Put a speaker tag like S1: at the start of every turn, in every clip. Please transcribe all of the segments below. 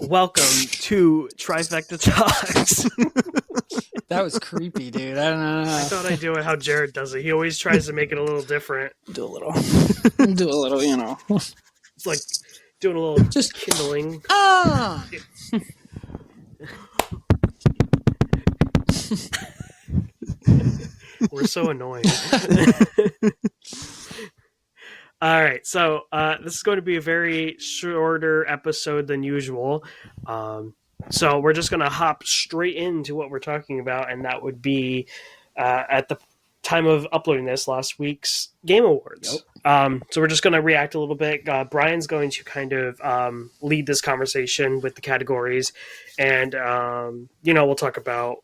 S1: welcome to Trifecta Talks.
S2: That was creepy, dude. I don't know.
S1: I thought I'd do it how Jared does it. He always tries to make it a little different.
S2: Do a little, you know.
S1: It's like doing a little
S2: Just
S1: kindling. We're so annoying. All right, so this is going to be a very shorter episode than usual. So we're just going to hop straight into what we're talking about, and that would be at the time of uploading this, last week's Game Awards. Yep. So we're just going to react a little bit. Brian's going to kind of lead this conversation with the categories, and we'll talk about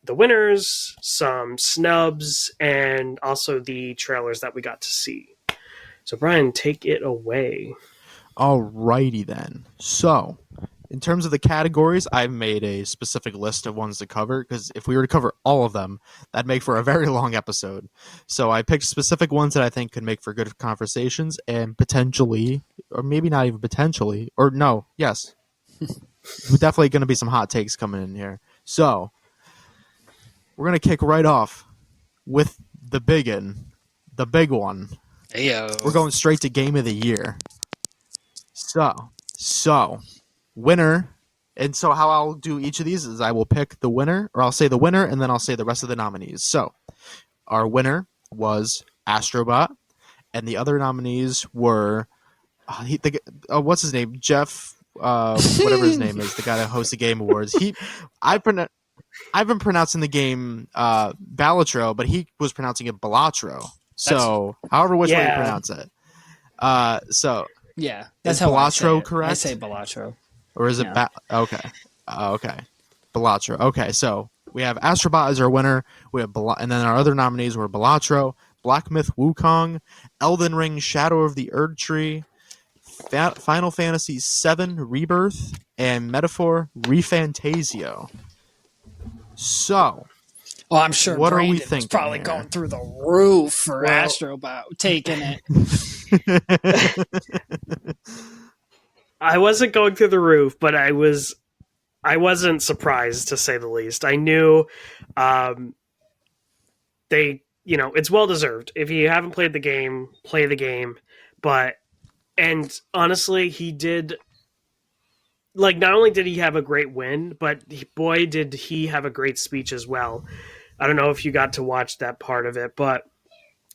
S1: the winners, some snubs, and also the trailers that we got to see. So, Brian, take it away.
S3: Alrighty then. So, in terms of the categories, I've made a specific list of ones to cover, because if we were to cover all of them, that'd make for a very long episode. So I picked specific ones that I think could make for good conversations, and potentially, or maybe not even potentially, or no, yes. Definitely going to be some hot takes coming in here. So, we're going to kick right off with the big one.
S2: Heyo.
S3: We're going straight to Game of the Year. So, winner. And so how I'll do each of these is I will pick the winner, or I'll say the winner, and then I'll say the rest of the nominees. So, our winner was Astro Bot, and the other nominees were, what's his name? Jeff, whatever his name is, the guy that hosts the Game Awards. I've been pronouncing the game Balatro, but he was pronouncing it Balatro. So, however which way you pronounce it.
S2: Yeah, that's
S3: is
S2: how
S3: Balatro
S2: I say it.
S3: correct?
S2: I say Balatro.
S3: Or is it okay. Balatro. Okay, so we have Astrobot as our winner. We have and then our other nominees were Balatro, Black Myth Wukong, Elden Ring Shadow of the Erd Tree, Final Fantasy VII Rebirth, and Metaphor Refantasio. So,
S2: I'm sure
S3: what
S2: Brandon
S3: are we thinking
S2: was probably
S3: here?
S2: going through the roof for Astrobot taking it.
S1: I wasn't going through the roof, but I wasn't surprised, to say the least. I knew it's well deserved. If you haven't played the game, play the game. And honestly, he did, like, not only did he have a great win, but boy, did he have a great speech as well. I don't know if you got to watch that part of it, but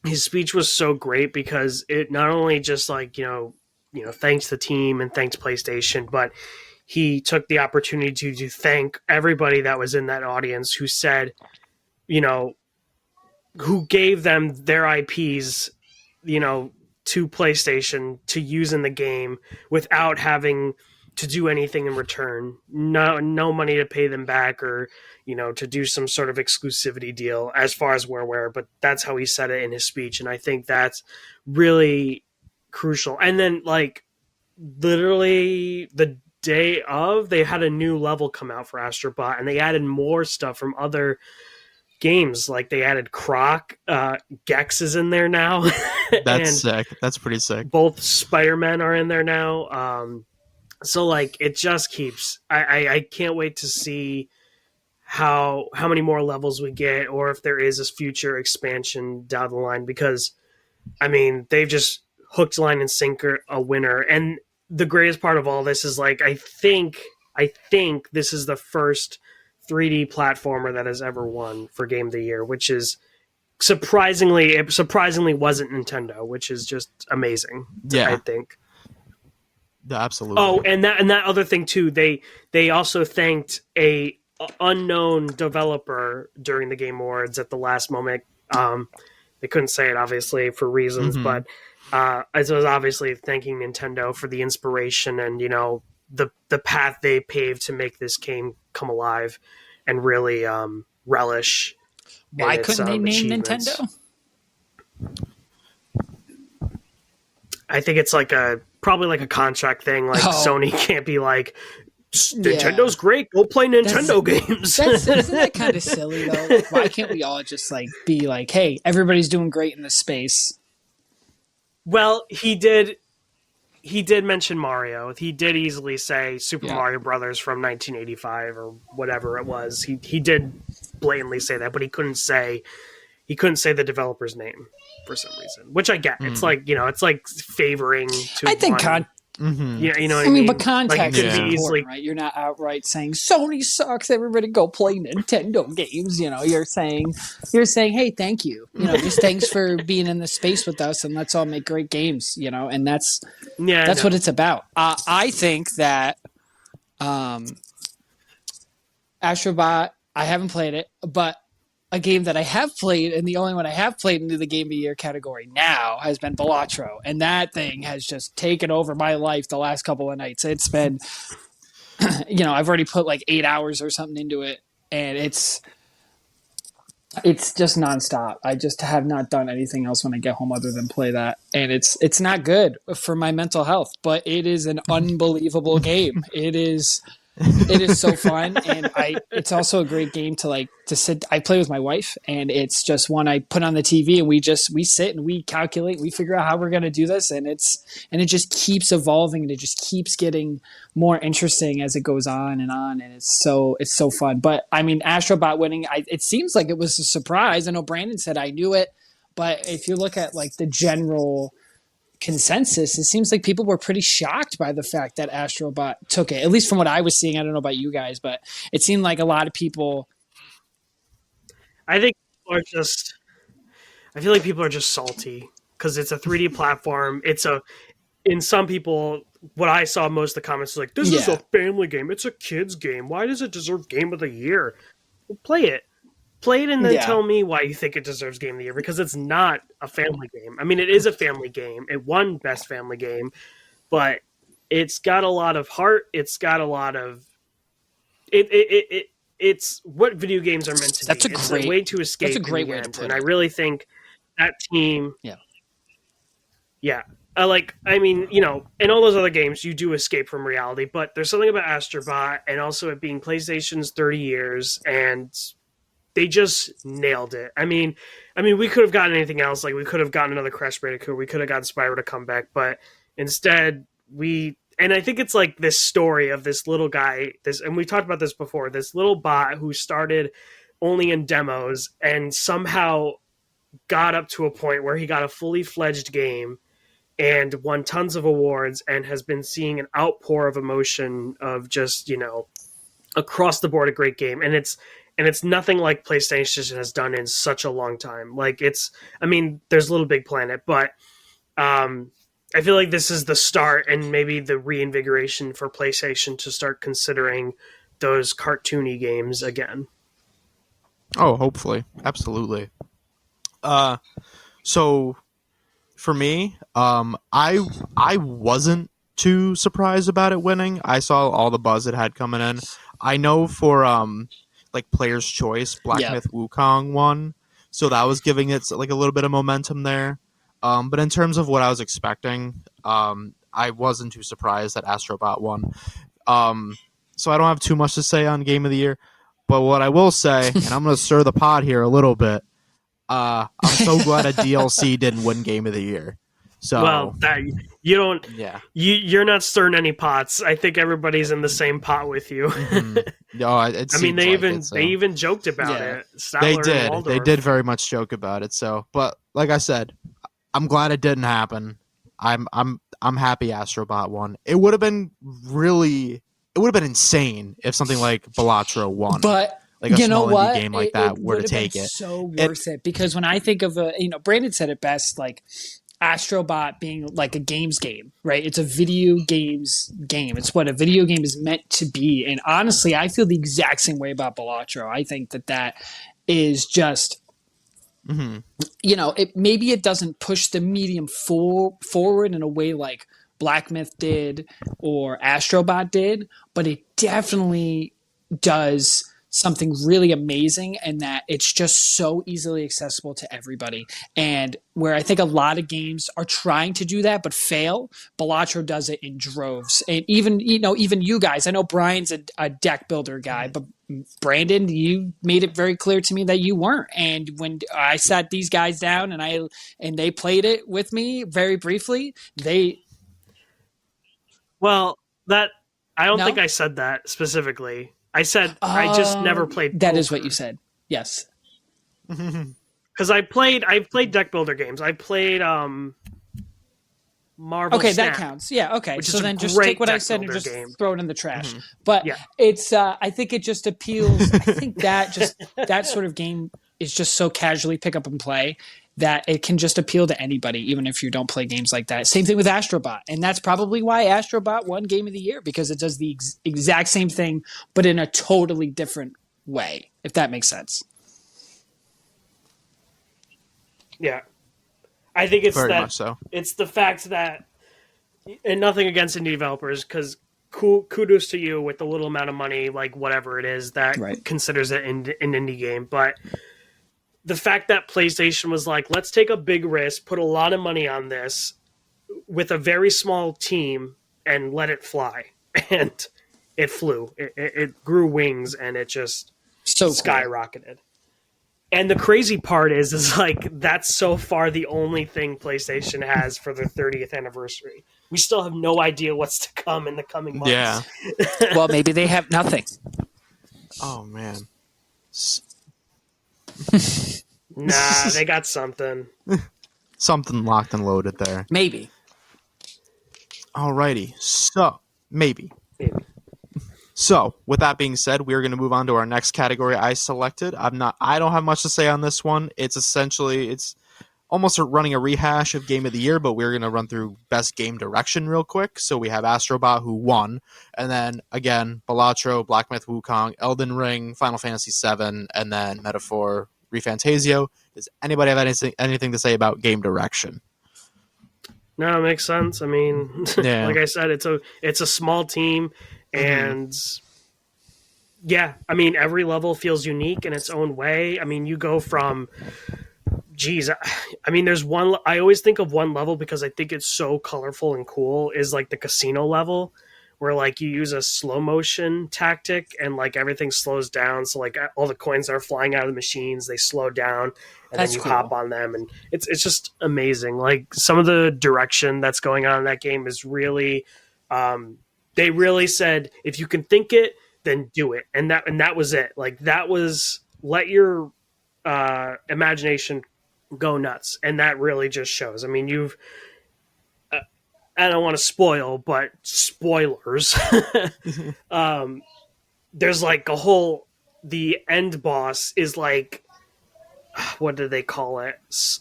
S1: his speech was so great because it not only just thanks the team and thanks PlayStation, but he took the opportunity to thank everybody that was in that audience who said, who gave them their IPs, to PlayStation to use in the game without having to do anything in return. No money to pay them back or, to do some sort of exclusivity deal as far as we're aware, but that's how he said it in his speech. And I think that's really crucial. And then, like, literally the day of, they had a new level come out for Astro Bot, and they added more stuff from other games. Like, they added Croc, Gex is in there now.
S3: That's sick. That's pretty sick.
S1: Both Spider-Men are in there now. So, like, it just keeps... I can't wait to see how many more levels we get, or if there is this future expansion down the line, because, I mean, they've just hooked, line, and sinker a winner. And the greatest part of all this is, like, I think this is the first 3D platformer that has ever won for Game of the Year, which is surprisingly wasn't Nintendo, which is just amazing.
S3: Yeah,
S1: I think.
S3: Yeah, absolutely.
S1: Oh, and that other thing too, they also thanked a unknown developer during the Game Awards at the last moment. They couldn't say it, obviously, for reasons, but it was obviously thanking Nintendo for the inspiration and, the path they paved to make this game come alive and really relish.
S2: Why couldn't they name Nintendo?
S1: I think it's probably like a contract thing. Like, Sony can't be like, Nintendo's great, go play Nintendo games.
S2: Isn't that kind of silly, though? Like, why can't we all just be like, hey, everybody's doing great in this space?
S1: Well, he did he did mention Mario. He did easily say Super
S2: Yeah.
S1: Mario Brothers from 1985 or whatever it was. He did blatantly say that, but he couldn't say the developer's name for some reason, which I get. It's like, it's like favoring to
S2: I think
S1: one.
S3: Mm-hmm.
S1: Yeah, you know what
S2: I mean,
S1: mean?
S2: but context
S1: Like, it could
S2: is
S1: be
S2: important,
S1: easily.
S2: right? You're not outright saying Sony sucks. Everybody go play Nintendo games. You know, you're saying, hey, thank you. You know, just thanks for being in the space with us, and let's all make great games. You know, and that's what it's about. I think that Astro Bot. I haven't played it, but a game that I have played, and the only one I have played into the Game of the Year category now, has been Balatro. And that thing has just taken over my life the last couple of nights. It's been, I've already put like 8 hours or something into it, and it's just nonstop. I just have not done anything else when I get home other than play that. And it's not good for my mental health, but it is an unbelievable game. It is so fun, and it's also a great game to sit. I play with my wife, and it's just one I put on the TV, and we sit and we calculate, we figure out how we're going to do this, and it just keeps evolving, and it just keeps getting more interesting as it goes on, and it's so fun. But I mean, Astro Bot winning, it seems like it was a surprise. I know Brandon said I knew it, but if you look at like the general consensus, it seems like people were pretty shocked by the fact that Astro Bot took it, at least from what I was seeing. I don't know about you guys, but it seemed like a lot of people.
S1: I think I feel like people are just salty because it's a 3D platform. In some people, what I saw most of the comments was like, this is a family game. It's a kid's game. Why does it deserve Game of the Year? Well, play it and then tell me why you think it deserves Game of the Year, because it's not a family game. I mean, it is a family game. It won Best Family Game, but it's got a lot of heart. It's got a lot of it's what video games are meant to be. It's a way to escape. That's a great way to put it. And I really think that team. Yeah. In all those other games, you do escape from reality, but there's something about Astro Bot, and also it being PlayStation's 30 years, and they just nailed it. I mean, we could have gotten anything else. Like, we could have gotten another Crash Bandicoot. We could have gotten Spyro to come back, but instead and I think it's like this story of this little guy, and we talked about this before, this little bot who started only in demos and somehow got up to a point where he got a fully fledged game and won tons of awards, and has been seeing an outpour of emotion of just, across the board a great game. And it's nothing like PlayStation has done in such a long time. Like, there's Little Big Planet, but I feel like this is the start and maybe the reinvigoration for PlayStation to start considering those cartoony games again.
S3: Oh, hopefully. Absolutely. So for me, I wasn't too surprised about it winning. I saw all the buzz it had coming in. I know for like Player's Choice, Black Myth Wukong won, so that was giving it like a little bit of momentum there. But in terms of what I was expecting, I wasn't too surprised that Astro Bot won. So I don't have too much to say on Game of the Year. But what I will say, and I'm going to stir the pot here a little bit, I'm so glad a DLC didn't win Game of the Year. So,
S1: well, you're not stirring any pots. I think everybody's in the same pot with you.
S3: No,
S1: they even joked about it. Statler
S3: they did very much joke about it. So, but like I said, I'm glad it didn't happen. I'm happy Astro Bot won. It would have been insane if something like Balatro won.
S2: But
S3: like a small indie game like that were to take it.
S2: So worth it, because when I think of Brandon said it best, like Astro Bot being like a games game, right? It's a video games game. It's what a video game is meant to be. And honestly, I feel the exact same way about Balatro. I think that is just, maybe it doesn't push the medium forward in a way like Black Myth did or Astro Bot did, but it definitely does something really amazing, and that it's just so easily accessible to everybody. And where I think a lot of games are trying to do that but fail, Balatro does it in droves. And even you guys, I know Brian's a deck builder guy, but Brandon, you made it very clear to me that you weren't. And when I sat these guys down and they played it with me very briefly,
S1: Well, that I don't think
S2: No?
S1: I said that specifically. I said I just never played
S2: That is what you
S1: poker
S2: said. Yes.
S1: because I played deck builder games. I played Marvel
S2: Okay, that
S1: Snap,
S2: counts. Yeah, okay.
S1: which
S2: So
S1: is a
S2: then just take
S1: great
S2: what I
S1: deck
S2: said and
S1: builder
S2: just
S1: game.
S2: throw it in the trash.
S3: Mhm.
S2: But
S1: Yeah,
S2: it's I think it just appeals. I think that sort of game is just so casually pick up and play that it can just appeal to anybody, even if you don't play games like that. Same thing with Astro Bot. And that's probably why Astro Bot won Game of the Year, because it does the exact same thing, but in a totally different way, if that makes sense.
S1: yeah. I think it's
S3: Very
S1: that
S3: much so.
S1: it's the fact that, and nothing against indie developers, because kudos to you with the little amount of money, like whatever it is that
S2: Right.
S1: considers it an indie game. But the fact that PlayStation was like, let's take a big risk, put a lot of money on this with a very small team, and let it fly, and it flew. It grew wings, and it just
S2: So cool.
S1: skyrocketed. And the crazy part is like that's so far the only thing PlayStation has for their 30th anniversary. We still have no idea what's to come in the coming months.
S3: Yeah.
S2: Well, maybe they have nothing.
S3: Oh man.
S1: Nah, they got something.
S3: Something locked and loaded there.
S2: Maybe.
S3: Alrighty. So maybe.
S1: Maybe.
S3: So, with that being said, we are going to move on to our next category I selected. I don't have much to say on this one. It's almost running a rehash of Game of the Year, but we're going to run through best game direction real quick. So we have Astro Bot, who won, and then again Balatro, Black Myth Wukong, Elden Ring, Final Fantasy VII, and then Metaphor, Refantasio. Does anybody have anything to say about game direction?
S1: No, it makes sense. I mean,
S3: Yeah.
S1: like I said, it's a small team, and yeah, I mean every level feels unique in its own way. I mean, you go from, geez, I mean, there's one. I always think of one level because I think it's so colorful and cool. Is like the casino level, where like you use a slow motion tactic and like everything slows down. So like all the coins that are flying out of the machines, they slow down, and
S2: That's
S1: then you
S2: cool.
S1: hop on them, and it's just amazing. Like some of the direction that's going on in that game is really, they really said if you can think it, then do it, and that was it. Like that was let your imagination go nuts, and that really just shows. I mean, you've I don't want to spoil, but spoilers. There's like the end boss is like, what do they call it?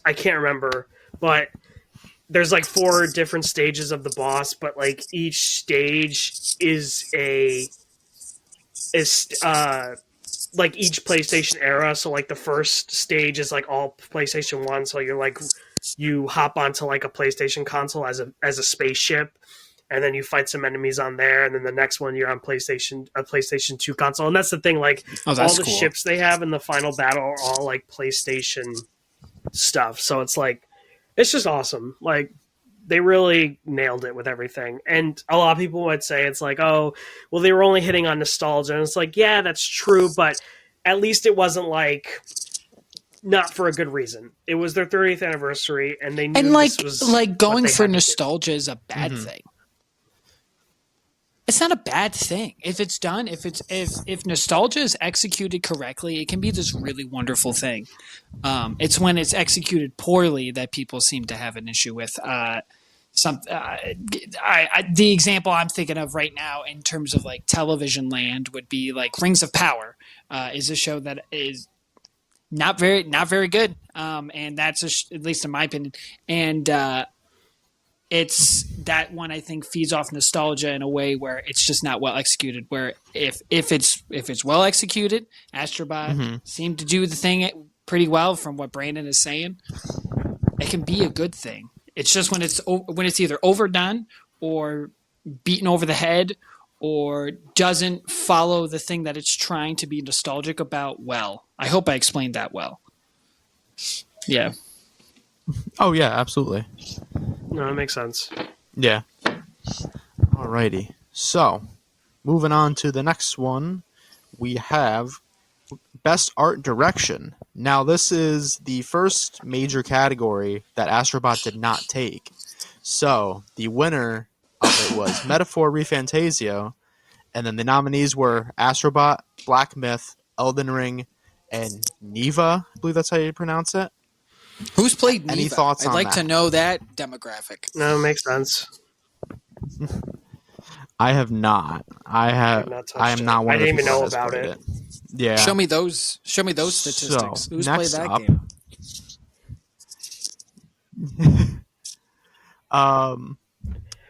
S1: I can't remember, but there's like 4 different stages of the boss, but like each stage is like each PlayStation era. So like the first stage is like all PlayStation 1, so you're like you hop onto like a PlayStation console as a spaceship, and then you fight some enemies on there, and then the next one you're on a PlayStation 2 console. And that's the thing, like all the
S2: cool.
S1: ships they have in the final battle are all like PlayStation stuff. So it's like it's just awesome. Like they really nailed it with everything. And a lot of people would say it's like, oh, well, they were only hitting on nostalgia. And it's like, yeah, that's true, but at least it wasn't like not for a good reason. It was their 30th anniversary, and they knew
S2: And like
S1: this was
S2: like going
S1: what they
S2: for
S1: had to do.
S2: nostalgia is a bad thing. It's not a bad thing if it's done. If nostalgia is executed correctly, it can be this really wonderful thing. It's when it's executed poorly that people seem to have an issue with. The example I'm thinking of right now in terms of like television land would be like Rings of Power, is a show that is not very good, and that's at least in my opinion, and it's that one I think feeds off nostalgia in a way where it's just not well executed. Where if it's well executed, Astrobot seemed to do the thing pretty well from what Brandon is saying. It can be a good thing. It's just when it's either overdone or beaten over the head or doesn't follow the thing that it's trying to be nostalgic about well. I hope I explained that well. Yeah.
S3: Oh yeah, absolutely.
S1: No, that makes sense.
S3: Yeah. Alrighty. So, moving on to the next one, we have Best Art Direction. Now, this is the first major category that Astrobot did not take. So, the winner of it was Metaphor ReFantasio, and then the nominees were Astro Bot, Black Myth, Elden Ring, and Neva. I believe that's how you pronounce it.
S2: Who's played
S3: Any
S2: Neva?
S3: thoughts
S2: I'd
S3: on
S2: like to
S3: that?
S2: know that demographic.
S1: No, it makes sense.
S3: I have not.
S1: I have not
S3: I
S1: touched
S3: am
S1: it.
S3: not one
S1: I
S3: of the
S1: didn't even
S3: people
S1: know
S3: that has
S1: about
S3: played
S1: it.
S3: it. Yeah.
S2: Show me those statistics.
S3: So,
S2: Who's played
S3: next
S2: that
S3: up,
S2: game?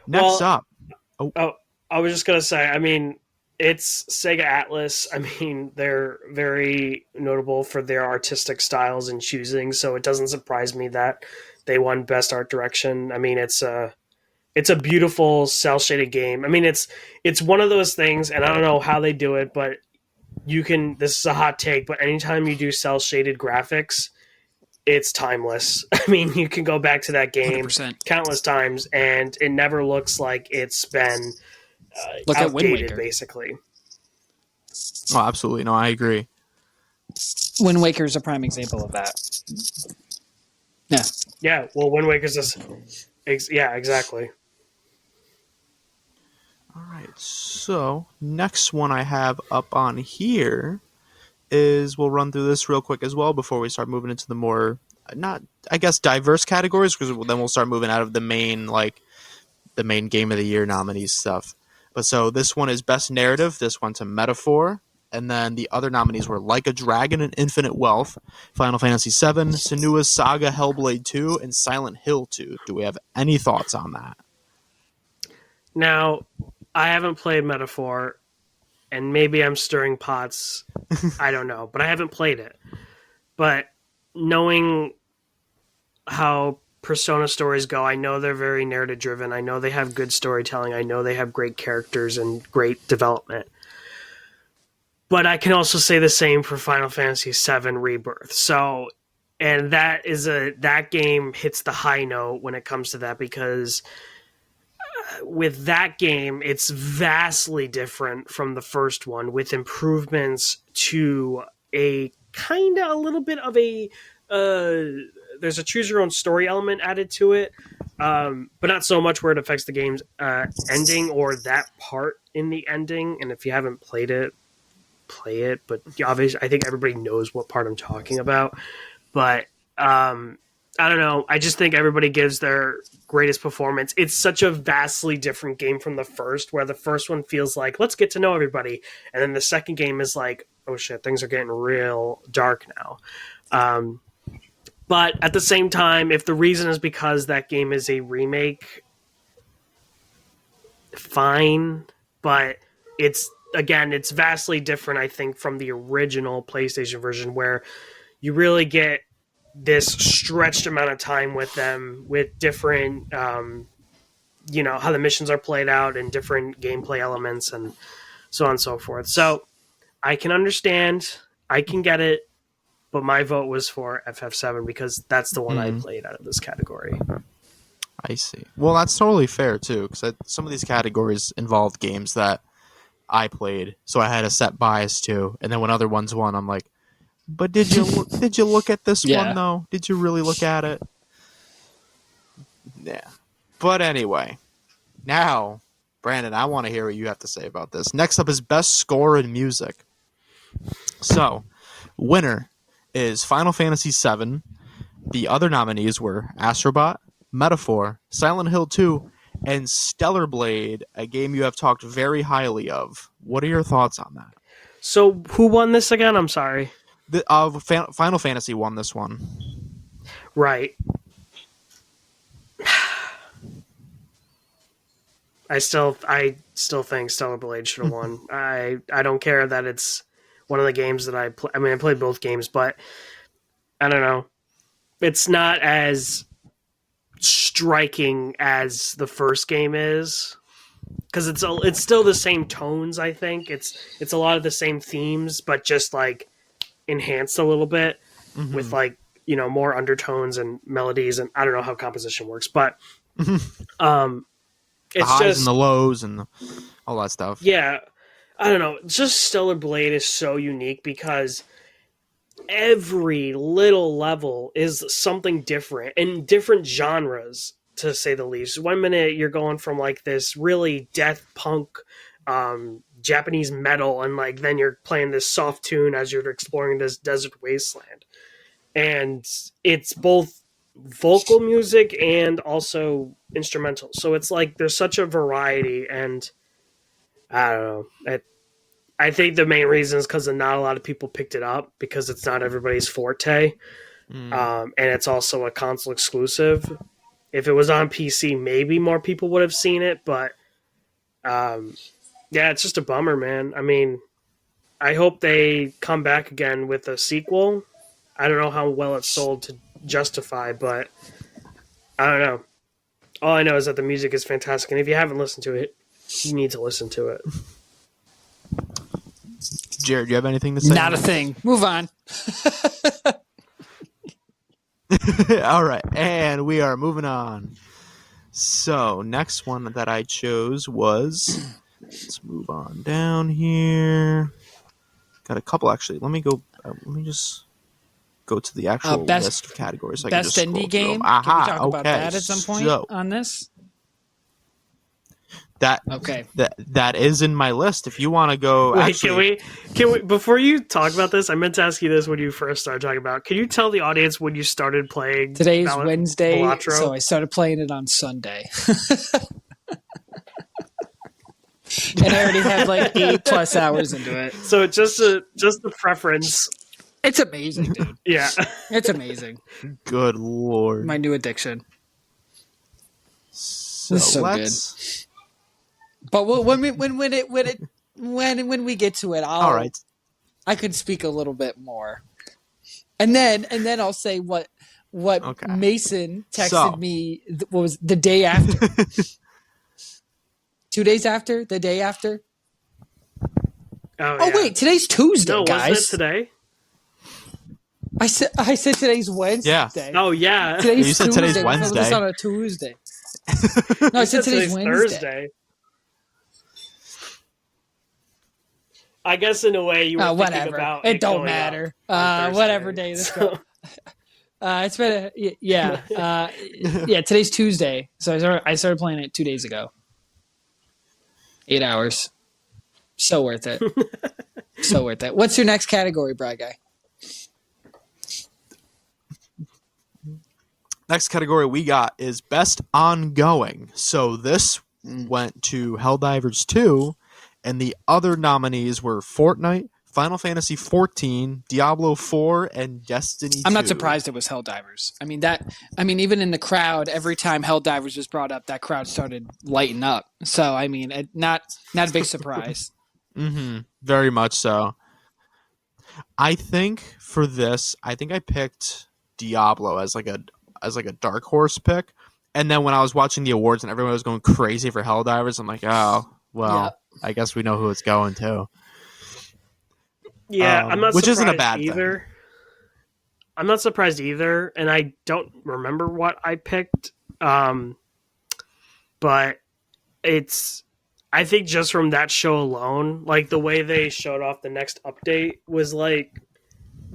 S3: Next
S1: Well,
S3: up.
S1: oh, I was just gonna say. I mean, it's Sega Atlas. I mean, they're very notable for their artistic styles and choosing. So it doesn't surprise me that they won Best Art Direction. I mean, it's a beautiful cell shaded game. I mean, it's one of those things, and I don't know how they do it, but you can. This is a hot take, but anytime you do cell shaded graphics, it's timeless. I mean, you can go back to that game
S2: 100%.
S1: countless times, and it never looks like it's been
S2: Look at Wind
S1: outdated,
S2: Waker.
S1: basically.
S3: Oh, absolutely. No, I agree.
S2: Wind Waker is a prime example of that. Yeah.
S1: Yeah, well, Wind Waker's just... yeah, exactly.
S3: All right. So, next one I have up on here is we'll run through this real quick as well before we start moving into the more not I guess diverse categories, because then we'll start moving out of the main game of the year nominees stuff. But so this one is best narrative. This one's a Metaphor. And then the other nominees were Like a Dragon and Infinite Wealth, Final Fantasy VII, Senua's Saga, Hellblade 2, and Silent Hill 2. Do we have any thoughts on that?
S1: Now, I haven't played Metaphor, and maybe I'm stirring pots. I don't know, but I haven't played it. But knowing how Persona stories go, I know they're very narrative driven. I know they have good storytelling. I know they have great characters and great development. But I can also say the same for Final Fantasy VII Rebirth. So, and that game hits the high note when it comes to that, because with that game, it's vastly different from the first one, with improvements to a kind of a little bit of a there's a choose your own story element added to it, but not so much where it affects the game's ending or that part in the ending. And if you haven't played it, play it. But obviously, I think everybody knows what part I'm talking about. But I don't know. I just think everybody gives their greatest performance. It's such a vastly different game from the first, where the first one feels like, let's get to know everybody. And then the second game is like, oh shit, things are getting real dark now. But at the same time, if the reason is because that game is a remake, fine. But it's vastly different, I think, from the original PlayStation version, where you really get this stretched amount of time with them, with different, how the missions are played out and different gameplay elements and so on and so forth. So I can understand, I can get it, but my vote was for FF7 because that's the one I played out of this category.
S3: I see. Well, that's totally fair too, because some of these categories involved games that I played, so I had a set bias too. And then when other ones won, I'm like, but did you look at this one though? Did you really look at it? Yeah. But anyway, now, Brandon, I want to hear what you have to say about this. Next up is best score in music. So, winner is Final Fantasy VII. The other nominees were Astro Bot, Metaphor, Silent Hill 2, and Stellar Blade, a game you have talked very highly of. What are your thoughts on that?
S1: So, who won this again? I'm sorry.
S3: Final Fantasy won this one.
S1: Right. I still think Stellar Blade should have won. I don't care that it's one of the games that I play. I mean, I played both games, but I don't know. It's not as striking as the first game is, because it's still the same tones. I think it's a lot of the same themes, but just like enhanced a little bit with like more undertones and melodies, and I don't know how composition works, but
S3: the
S1: it's
S3: highs
S1: just
S3: and the lows and all that stuff.
S1: Yeah, I don't know. Just Stellar Blade is so unique because every little level is something different in different genres. to say the least. One minute you're going from like this really death punk Japanese metal, and like then you're playing this soft tune as you're exploring this desert wasteland. And it's both vocal music and also instrumental. So it's like there's such a variety, and I don't know. I think the main reason is because not a lot of people picked it up because it's not everybody's forte. And it's also a console exclusive. If it was on PC, maybe more people would have seen it, but yeah, it's just a bummer, man. I mean, I hope they come back again with a sequel. I don't know how well it's sold to justify, but I don't know. All I know is that the music is fantastic, and if you haven't listened to it, you need to listen to it.
S3: Jared, do you have anything to say?
S2: Not a thing. Move on.
S3: All right, and we are moving on. So, next one that I chose was, let's move on down here. Got a couple actually. Let me just go to the actual list of categories. So
S2: best indie game.
S3: Aha,
S2: Can we talk about
S3: okay,
S2: that at some point on this?
S3: That is in my list. If you want to go,
S1: wait, actually, can we? Before you talk about this, I meant to ask you this when you first started talking about. Can you tell the audience when you started playing?
S2: Today's Wednesday, so I started playing it on Sunday, and I already have like 8+ hours into it.
S1: So just the preference.
S2: It's amazing, dude.
S1: Yeah,
S2: it's amazing.
S3: Good lord,
S2: my new addiction.
S3: So
S2: this is so good. But when we get to it,
S3: all right.
S2: I could speak a little bit more, and then I'll say what okay. Mason texted me. What was the day after? 2 days after? The day after?
S1: Oh,
S2: wait, today's Tuesday,
S1: no,
S2: guys.
S1: Wasn't it today?
S2: I said today's Wednesday.
S3: Yeah.
S1: Oh yeah.
S2: You said
S3: today's Wednesday.
S2: It's on a Tuesday. No, I said today's Wednesday.
S1: Thursday. I guess in a way you were thinking about
S2: it don't matter. Whatever day this goes. It's been today's Tuesday. So I started playing it 2 days ago. 8 hours. So worth it. So worth it. What's your next category, Brad Guy?
S3: Next category we got is Best Ongoing. So this went to Helldivers 2, and the other nominees were Fortnite, Final Fantasy XIV, Diablo 4, and Destiny 2.
S2: I'm not surprised it was Helldivers. I mean, even in the crowd, every time Helldivers was brought up, that crowd started lighting up. So, I mean, not a big surprise.
S3: Very much so. I think for this, I picked Diablo as like a dark horse pick. And then when I was watching the awards and everyone was going crazy for Helldivers, I'm like, oh, well, I guess we know who it's going to.
S1: Yeah, I'm not
S3: which
S1: surprised
S3: isn't a bad
S1: either.
S3: thing.
S1: I'm not surprised either, and I don't remember what I picked. But I think just from that show alone, like the way they showed off the next update was like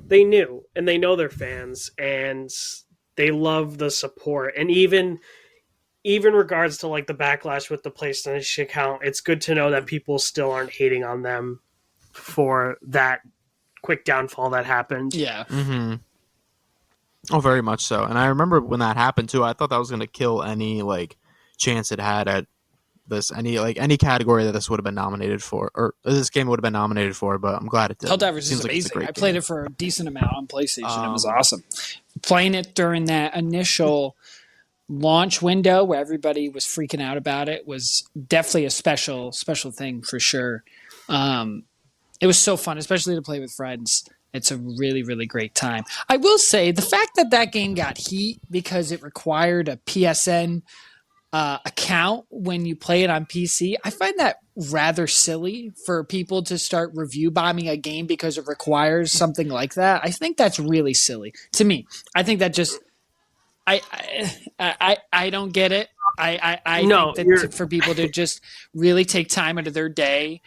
S1: they knew, and they know their fans, and they love the support. And even regards to like the backlash with the PlayStation account, it's good to know that people still aren't hating on them for that quick downfall that happened.
S2: Yeah.
S3: Oh, very much so. And I remember when that happened too, I thought that was going to kill any like chance it had at this, any category that this would have been nominated for, or this game would have been nominated for, but I'm glad it did.
S2: Helldivers is amazing. I played it for a decent amount on PlayStation. It was awesome. Playing it during that initial launch window where everybody was freaking out about it was definitely a special thing for sure. It was so fun, especially to play with friends. It's a really, really great time. I will say the fact that game got heat because it required a PSN account when you play it on PC, I find that rather silly for people to start review bombing a game because it requires something like that. I think that's really silly to me. I think that just I don't get it. I think that for people to just really take time out of their day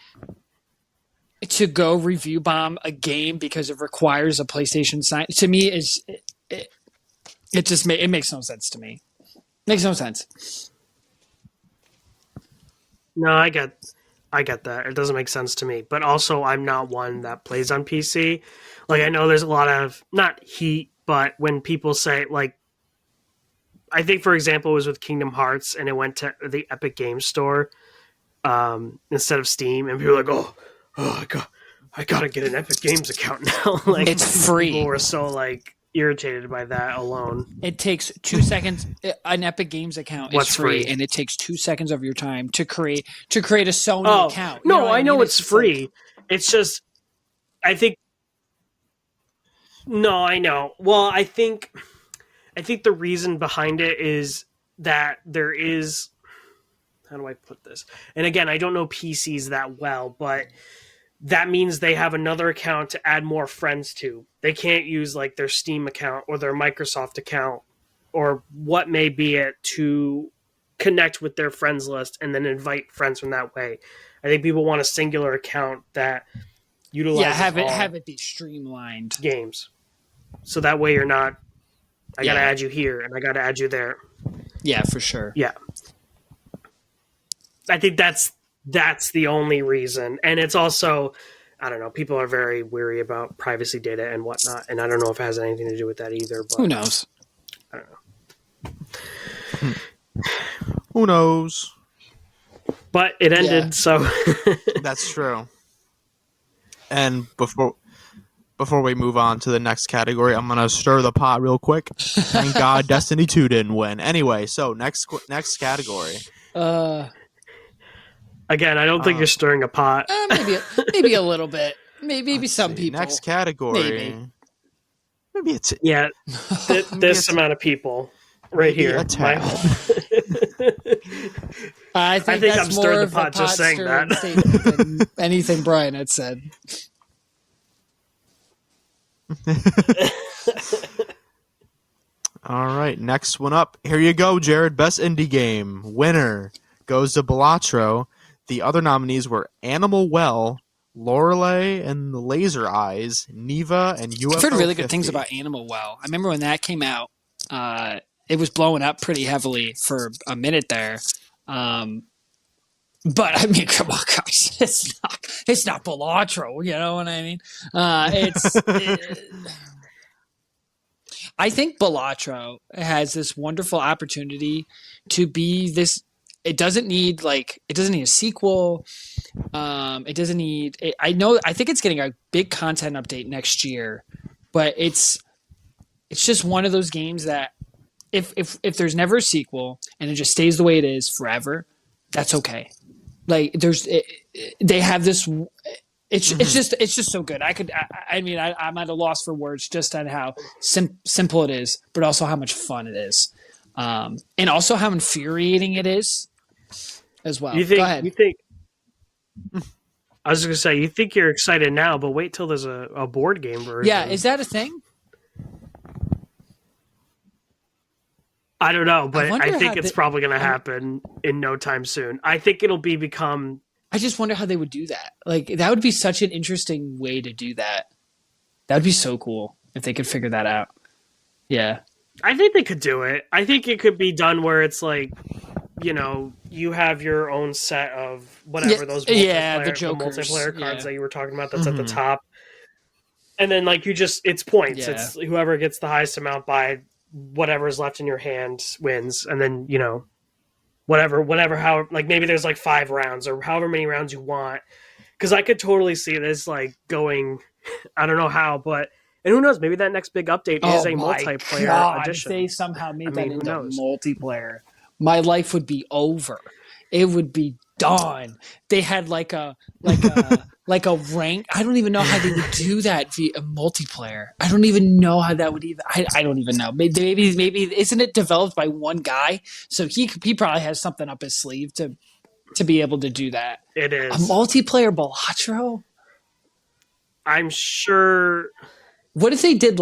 S2: to go review bomb a game because it requires a PlayStation sign, to me it makes no sense to me. Makes no sense.
S1: No, I get that. It doesn't make sense to me. But also, I'm not one that plays on PC. Like, I know there's a lot of, not heat, but when people say, like, I think, for example, it was with Kingdom Hearts, and it went to the Epic Games Store instead of Steam, and people were like, oh, I gotta get an Epic Games account now. Like,
S2: It's free.
S1: People were so, like, irritated by that alone.
S2: It takes 2 seconds. An Epic Games account is free, and it takes 2 seconds of your time to create a Sony account.
S1: You know I know it's free. Like... It's just, I think. No, I know. Well, I think the reason behind it is that there is. How do I put this? And again, I don't know PCs that well, but that means they have another account to add more friends to. They can't use like their Steam account or their Microsoft account or what may be it to connect with their friends list and then invite friends from that way. I think people want a singular account that utilizes
S2: have it be streamlined
S1: games. So that way you're not I gotta add you here and I gotta add you there.
S2: Yeah, for sure.
S1: Yeah. I think that's the only reason. And it's also, I don't know, people are very weary about privacy data and whatnot. And I don't know if it has anything to do with that either. But
S2: who knows?
S1: I don't know.
S3: Who knows?
S1: But it ended, so.
S3: That's true. And before we move on to the next category, I'm going to stir the pot real quick. Thank God Destiny 2 didn't win. Anyway, so next category.
S1: Again, I don't think you're stirring a pot.
S2: Maybe a little bit. Maybe some people.
S3: Next category. Maybe it's
S1: this amount of people right here.
S2: I think
S1: I'm stirring the pot just saying that.
S2: Than anything Brian had said.
S3: All right, next one up. Here you go, Jared. Best indie game winner goes to Balatro. The other nominees were Animal Well, Lorelei and the Laser Eyes, Neva, and UFO.
S2: I've heard really good
S3: 50.
S2: things about Animal Well. I remember when that came out, it was blowing up pretty heavily for a minute there. But I mean, come on, guys, it's not Balatro, you know what I mean? I think Balatro has this wonderful opportunity to be this. It doesn't need a sequel. It doesn't need. I think it's getting a big content update next year, but it's just one of those games that if there's never a sequel and it just stays the way it is forever, that's okay. Like they have this. It's just so good. I'm at a loss for words just on how simple it is, but also how much fun it is, and also how infuriating it is as well. Go ahead.
S1: I was going to say, you think you're excited now, but wait till there's a board game version.
S2: Yeah, is that a thing?
S1: I don't know, but I think it's probably going to happen in no time soon. I think it'll become.
S2: I just wonder how they would do that. Like, that would be such an interesting way to do that. That would be so cool if they could figure that out. Yeah.
S1: I think they could do it. I think it could be done where it's like, you know, you have your own set of whatever those multiplayer cards that you were talking about that's at the top. And then, like, it's points. Yeah. It's whoever gets the highest amount by whatever's left in your hand wins. And then, you know, how, like, maybe there's like 5 rounds or however many rounds you want. Because I could totally see this, like, going, I don't know how, but, and who knows, maybe that next big update is a multiplayer edition.
S2: If they somehow made that into multiplayer, my life would be over. It would be done. They had like a rank. I don't even know how they would do that via a multiplayer. I don't even know how that would even. I don't even know. Maybe isn't it developed by one guy? So he probably has something up his sleeve to be able to do that.
S1: It is
S2: a multiplayer Balatro.
S1: I'm sure.
S2: What if they did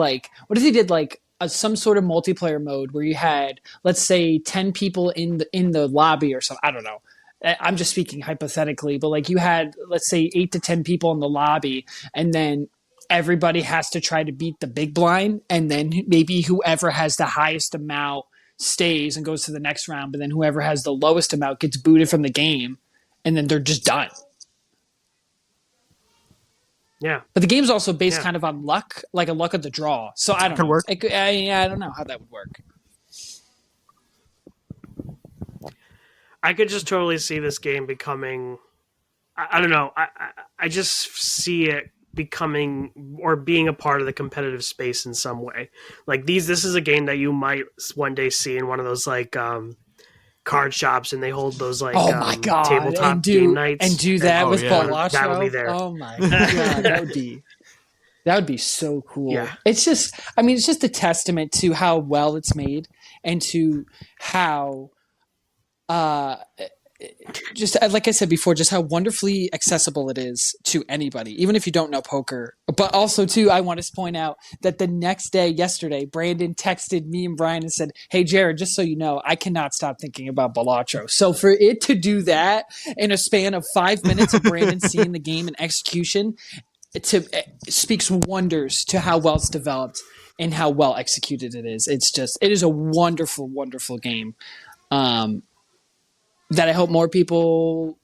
S2: some sort of multiplayer mode where you had, let's say, 10 people in the lobby or something? I don't know. I'm just speaking hypothetically, but like you had, let's say, 8 to 10 people in the lobby, and then everybody has to try to beat the big blind, and then maybe whoever has the highest amount stays and goes to the next round, but then whoever has the lowest amount gets booted from the game, and then they're just done.
S1: Yeah.
S2: But the game's also based
S1: Yeah.
S2: kind of on luck, like a luck of the draw. So I don't
S3: Could
S2: know.
S3: work.
S2: I don't know how that would work.
S1: I could just totally see this game becoming. I don't know. I just see it becoming or being a part of the competitive space in some way. Like this is a game that you might one day see in one of those like card shops, and they hold those like
S2: Oh my god!
S1: tabletop game nights,
S2: and do that with
S3: yeah.
S1: that'll be
S2: Balatro.
S1: there.
S2: Oh my god, that would be so cool.
S1: Yeah.
S2: It's just, I mean, it's just a testament to how well it's made and to how, just like I said before, just how wonderfully accessible it is to anybody, even if you don't know poker. But also, too, I want to point out that the next day, yesterday, Brandon texted me and Brian and said, "Hey, Jared, just so you know, I cannot stop thinking about Balatro." So for it to do that in a span of 5 minutes of Brandon seeing the game in execution, it speaks wonders to how well it's developed and how well executed it is. It is a wonderful, wonderful game. That I hope more people,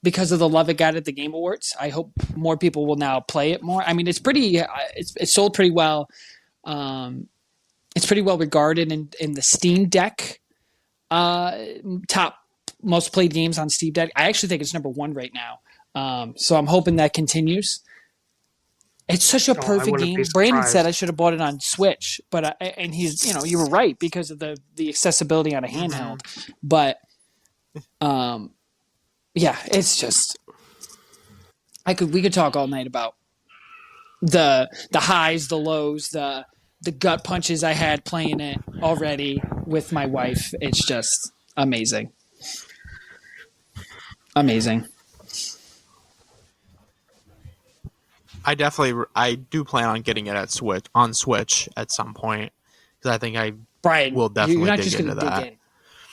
S2: because of the love it got at the Game Awards, I hope more people will now play it more. I mean, it's sold pretty well. It's pretty well regarded in the Steam Deck top most played games on Steam Deck. I actually think it's number 1 right now. So I'm hoping that continues. It's such a perfect game. Brandon said I should have bought it on Switch, but and he's, you were right because of the accessibility on a handheld. But yeah, it's just we could talk all night about the highs, the lows, the gut punches I had playing it already with my wife. It's just amazing. Amazing.
S3: I do plan on getting it on Switch at some point because I think I
S2: Brian,
S3: will definitely
S2: you're not
S3: dig
S2: just going
S3: into
S2: to
S3: that.
S2: dig in.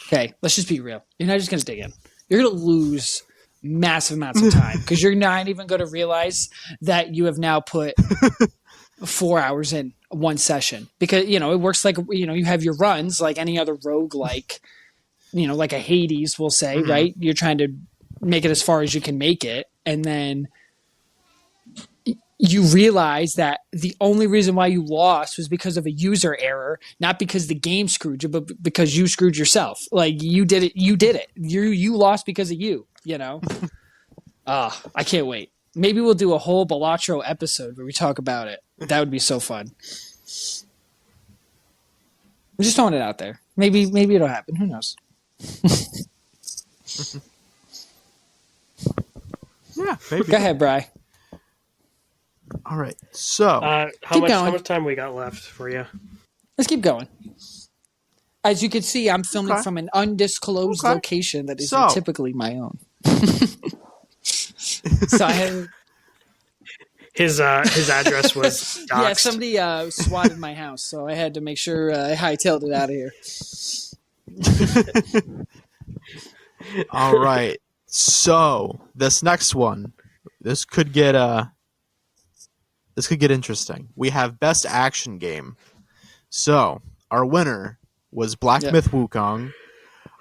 S2: Okay, let's just be real. You're not just going to dig in. You're going to lose massive amounts of time because you're not even going to realize that you have now put 4 hours in one session because, it works like, you have your runs like any other roguelike, like a Hades will say, right? You're trying to make it as far as you can make it. And then you realize that the only reason why you lost was because of a user error, not because the game screwed you, but because you screwed yourself. Like you did it. You lost because of you, I can't wait. Maybe we'll do a whole Balatro episode where we talk about it. That would be so fun. I'm just throwing it out there. Maybe it'll happen. Who knows?
S3: Yeah, maybe.
S2: Go ahead, Bri.
S3: All right. So,
S1: how much time we got left for you?
S2: Let's keep going. As you can see, I'm filming from an undisclosed location that isn't typically my own. So I have
S1: his address was doxed.
S2: Yeah, somebody swatted my house, so I had to make sure I hightailed it out of here.
S3: all right. So this next one, this could get interesting. We have best action game. So our winner was Black Myth Wukong.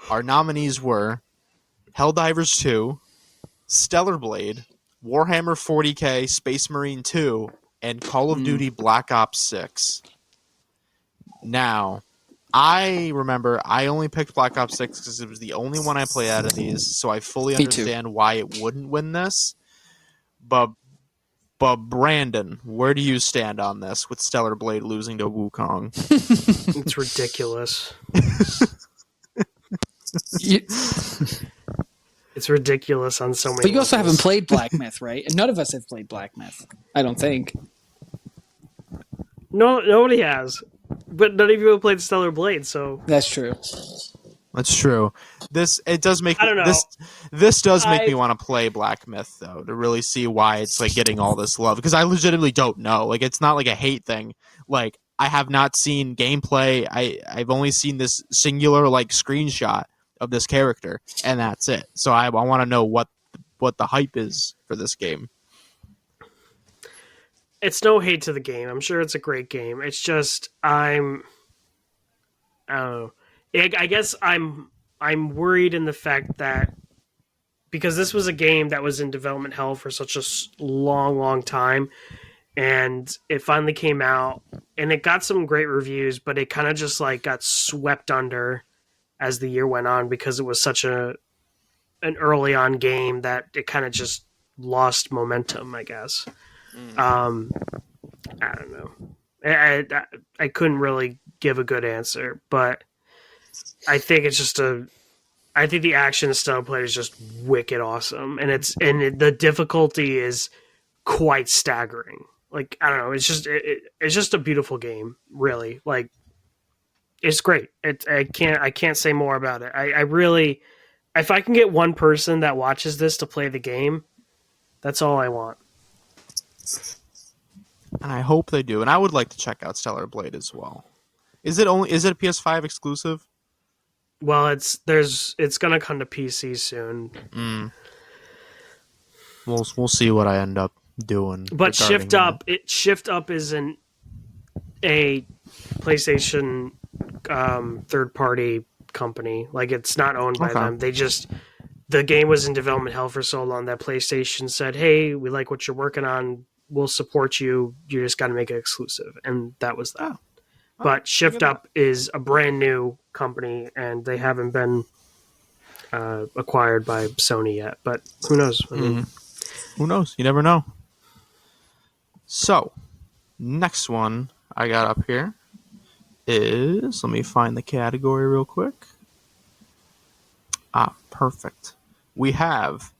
S3: Our nominees were Helldivers 2, Stellar Blade, Warhammer 40k, Space Marine 2, and Call of Duty Black Ops 6. Now, I remember I only picked Black Ops 6 because it was the only one I played out of these, so I fully understand why it wouldn't win this. But Brandon, where do you stand on this with Stellar Blade losing to Wukong?
S1: It's ridiculous. It's ridiculous on so many
S2: But you also
S1: levels.
S2: haven't played Black Myth, right? And none of us have played Black Myth. I don't think.
S1: No, nobody has. But none of you have played Stellar Blade, so
S2: That's true.
S3: That's true. This does make
S1: I don't know.
S3: This does make me want to play Black Myth though, to really see why it's like getting all this love, because I legitimately don't know. Like, it's not like a hate thing. Like, I have not seen gameplay. I've only seen this singular like screenshot of this character, and that's it. So I want to know what the hype is for this game.
S1: It's no hate to the game. I'm sure it's a great game. It's just I don't know. I guess I'm worried in the fact that because this was a game that was in development hell for such a long time, and it finally came out, and it got some great reviews, but it kind of just like got swept under as the year went on because it was such an early on game that it kind of just lost momentum, I guess. Um, I don't know. I couldn't really give a good answer, but I think it's just I think the action style play is just wicked awesome, and the difficulty is quite staggering. Like I don't know, it's just a beautiful game, really. Like it's great. I can't say more about it. I really, if I can get one person that watches this to play the game, that's all I want.
S3: And I hope they do. And I would like to check out Stellar Blade as well. Is it a PS5 exclusive?
S1: Well, it's gonna come to PC soon.
S3: We'll see what I end up doing.
S1: But Shift Up isn't a PlayStation third party company. Like it's not owned by them. The game was in development hell for so long that PlayStation said, "Hey, we like what you're working on. We'll support you. You just got to make it exclusive," and that was that. But Shift Up is a brand new company, and they haven't been acquired by Sony yet. But who knows? I mean,
S3: who knows? You never know. So, next one I got up here is, let me find the category real quick. Perfect. We have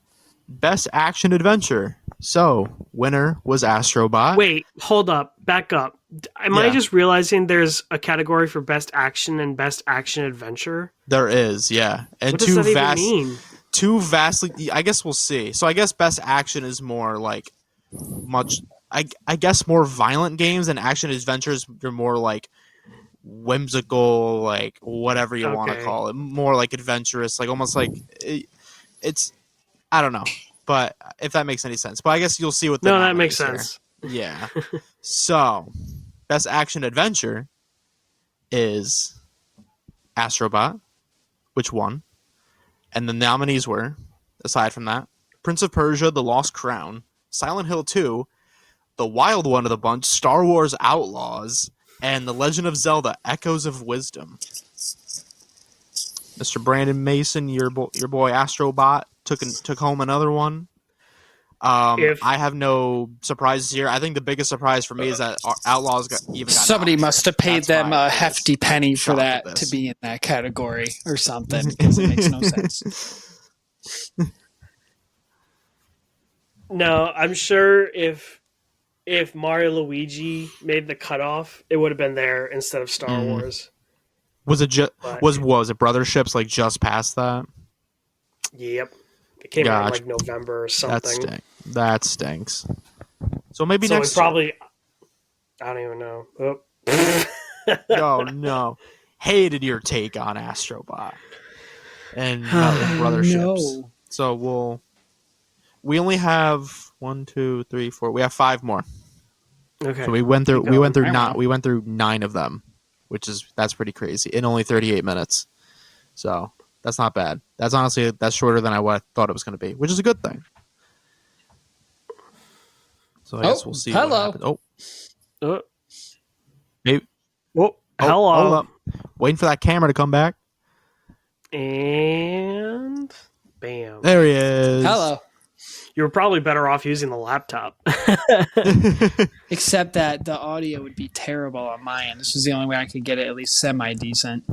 S3: Best Action Adventure. So, winner was Astro Bot.
S1: Wait, hold up. Back up. Am I just realizing there's a category for Best Action and Best Action Adventure?
S3: There is, yeah. And
S1: what does that even mean?
S3: Two vastly... I guess we'll see. So I guess Best Action is more like... I guess more violent games, and Action Adventures are more like whimsical, like whatever you want to call it. More like adventurous, like almost like... It's... I don't know. But if that makes any sense. But I guess you'll see what the...
S1: No, that makes sense.
S3: Yeah. So, Best Action Adventure is Astro Bot, which won. And the nominees were, aside from that, Prince of Persia, The Lost Crown, Silent Hill 2, the wild one of the bunch, Star Wars Outlaws, and The Legend of Zelda, Echoes of Wisdom. Mr. Brandon Mason, your boy Astro Bot, took home another one. I have no surprises here. I think the biggest surprise for me is that Outlaws got
S2: somebody must have paid them a hefty penny for that to be in that category or something, because it makes no sense.
S1: No, I'm sure if Mario Luigi made the cutoff, it would have been there instead of Star Wars.
S3: Was it was it Brother Ships like just past that?
S1: Yep. It came out in like November or something.
S3: That stinks. So maybe
S1: so
S3: next
S1: probably I don't even know.
S3: Oh no. Hated your take on Astro Bot and Brother Ships. So we only have 1, 2, 3, 4. We have 5 more.
S1: Okay.
S3: So we went through 9 of them, that's pretty crazy in only 38 minutes. So that's not bad. That's shorter than I thought it was going to be, which is a good thing. So I guess we'll see.
S2: Hello.
S3: What happens. Maybe.
S1: Hello.
S3: Hold up. Waiting for that camera to come back.
S1: And bam.
S3: There he is.
S2: Hello.
S1: You were probably better off using the laptop.
S2: Except that the audio would be terrible on my end. This was the only way I could get it at least semi-decent.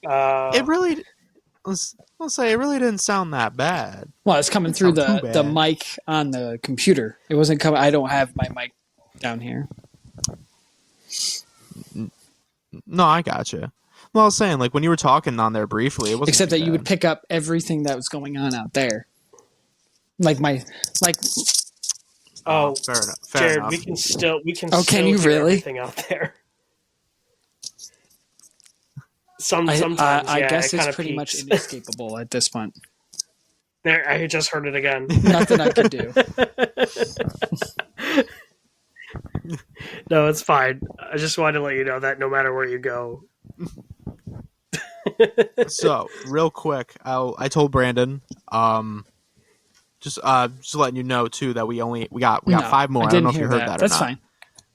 S3: It really... I'll say it really didn't sound that bad.
S2: Well, it's coming through the mic on the computer. It wasn't coming. I don't have my mic down here.
S3: No, I gotcha. Well, I was saying, like when you were talking on there briefly, it wasn't.
S2: Except that you would pick up everything that was going on out there.
S1: Oh,
S3: fair enough.
S1: Jared,
S3: enough.
S1: we can still
S2: can you
S1: hear
S2: really?
S1: everything out there. Sometimes,
S2: I guess it's pretty much inescapable at this point.
S1: There, I just heard it again.
S2: Nothing I can do.
S1: No, it's fine. I just wanted to let you know that no matter where you go.
S3: So real quick, I told Brandon, just letting you know too that we got
S2: No,
S3: 5 more.
S2: I
S3: I don't
S2: didn't
S3: know if
S2: hear
S3: you heard
S2: that.
S3: that or
S2: That's
S3: not.
S2: fine.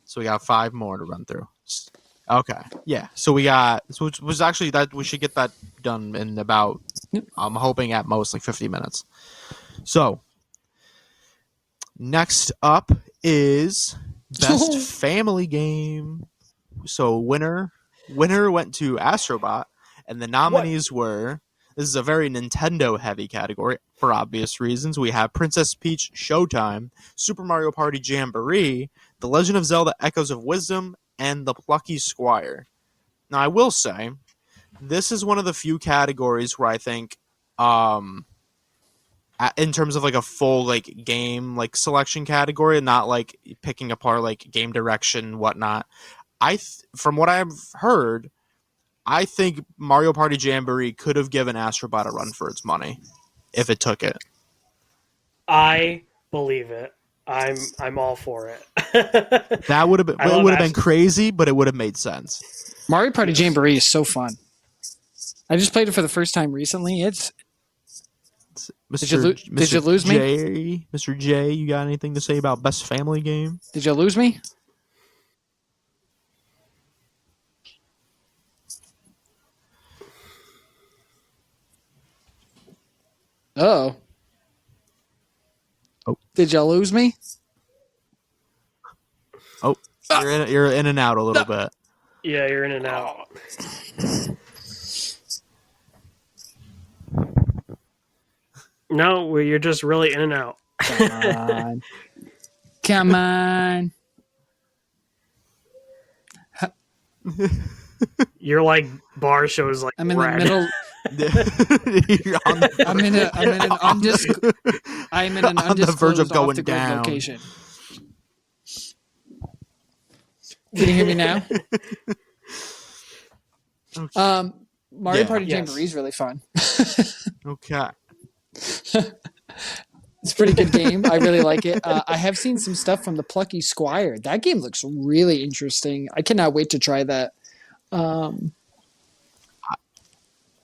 S3: So we got 5 more to run through. Okay, yeah. So we got, so which was actually that we should get that done in about,
S2: Yep.
S3: I'm hoping at most like 50 minutes. So next up is best family game. So winner went to Astro Bot, and the nominees were. This is a very Nintendo heavy category for obvious reasons. We have Princess Peach Showtime, Super Mario Party Jamboree, The Legend of Zelda Echoes of Wisdom, and The Plucky Squire. Now, I will say, this is one of the few categories where I think, in terms of like a full like game like selection category, not like picking apart like game direction, whatnot. From what I've heard, I think Mario Party Jamboree could have given Astro Bot a run for its money if it took it.
S1: I believe it. I'm all for it.
S3: That would have been, it would have been crazy, but it would have made sense.
S2: Mario Party Jamboree is so fun. I just played it for the first time recently. It's
S3: Mr.
S2: Did you lose
S3: me? Mr. J, you got anything to say about best family game?
S2: Did you lose me? Oh. Did you lose me?
S3: Oh, you're in and out a little bit.
S1: Yeah, you're in and out. No, you're just really in and out.
S2: Come on. Come on.
S1: You're like bar shows like
S2: I'm in
S1: red.
S2: the middle. I'm in an
S3: on the verge of
S2: undisclosed
S3: going
S2: off-the-grid
S3: down.
S2: location. Can you hear me now? Mario Party Jamboree is really fun.
S3: Okay.
S2: It's a pretty good game. I really like it. I have seen some stuff from the Plucky Squire. That game looks really interesting. I cannot wait to try that.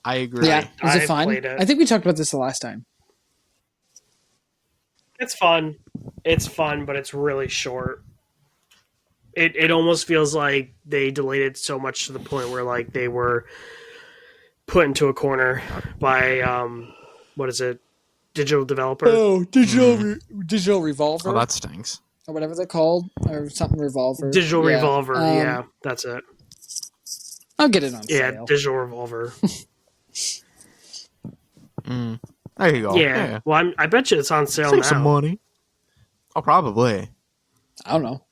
S3: I agree.
S2: Yeah, is it fun?
S1: played it.
S2: I think we talked about this the last time.
S1: It's fun. It's fun, but it's really short. It almost feels like they delayed it so much to the point where like they were put into a corner by what is it? Digital developer.
S2: Oh, Digital Revolver.
S3: Oh, that stinks.
S2: Or whatever they're called, or something Revolver.
S1: Digital Revolver. Yeah, that's it.
S2: I'll get it on
S1: Yeah,
S2: sale.
S1: Digital Revolver.
S3: There you go.
S1: Yeah. Well, I bet you it's on sale
S3: Save
S1: now.
S3: some money. Oh, probably.
S2: I don't know.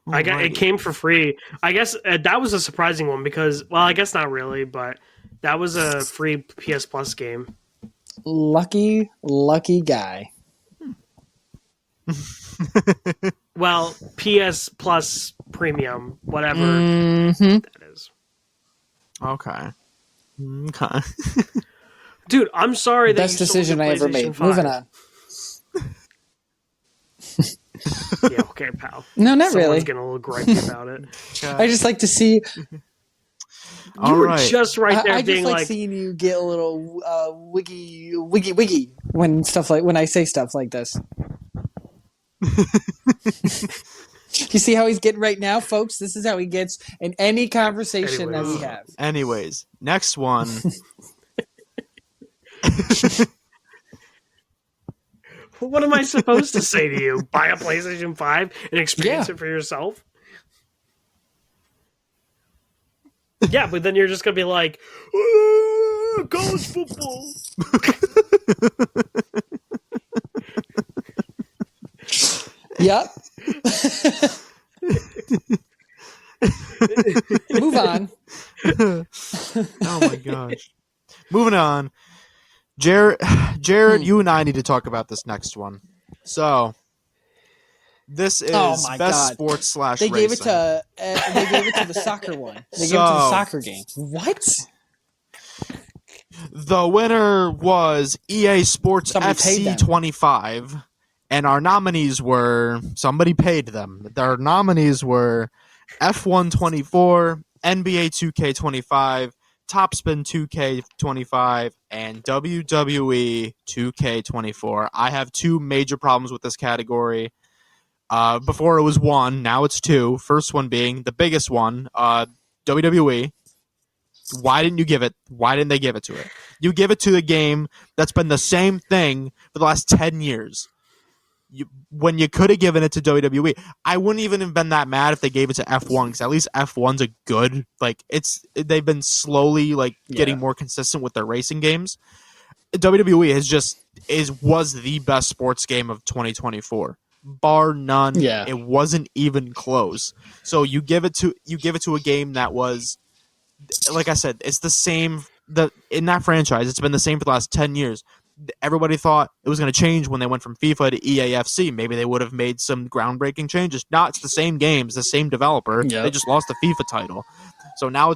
S1: It came for free. I guess that was a surprising one because, well, I guess not really, but that was a free PS Plus game.
S2: Lucky guy.
S1: Well, PS Plus Premium, whatever
S2: Mm-hmm.
S1: that is.
S3: Okay.
S1: Dude, I'm sorry that
S2: Best
S1: you sold
S2: decision
S1: your
S2: I ever
S1: PlayStation
S2: made.
S1: 5.
S2: Moving on.
S1: Yeah, okay, pal.
S2: No, not
S1: Someone's
S2: really.
S1: getting a little gripey about it.
S2: I just like to see.
S1: You were just right there
S2: I
S1: being
S2: just like
S1: like,
S2: seeing you get a little wiggy when I say stuff like this. You see how he's getting right now, folks? This is how he gets in any conversation that we have.
S3: Anyways, next one.
S1: what am I supposed to say to you? Buy a PlayStation 5 and experience it for yourself? Yeah, but then you're just going to be like, college football.
S2: Yep. Move on.
S3: Oh my gosh. Moving on. Jared, you and I need to talk about this next one. So, this is best sports /
S2: They
S3: racing.
S2: gave it to the soccer one. They gave it to the soccer game. What?
S3: The winner was EA Sports
S2: Somebody paid
S3: FC
S2: them.
S3: 25, and our nominees were somebody paid them. Their nominees were F1 24, NBA 2K 25, Topspin 2K25 and WWE 2K24. I have two major problems with this category. Before it was one, now it's two. First one being the biggest one, WWE. Why didn't you give it? Why didn't they give it to it? You give it to the game that's been the same thing for the last 10 years. When you could have given it to WWE, I wouldn't even have been that mad if they gave it to F1 because at least F1's a good they've been slowly getting more consistent with their racing games. WWE was the best sports game of 2024, bar none.
S2: Yeah.
S3: It wasn't even close. So you give it to a game that was, like I said, it's the same. In that franchise, it's been the same for the last 10 years. Everybody thought it was going to change when they went from FIFA to EAFC. Maybe they would have made some groundbreaking changes. No, it's the same games, the same developer.
S2: Yep.
S3: They just lost the FIFA title. So now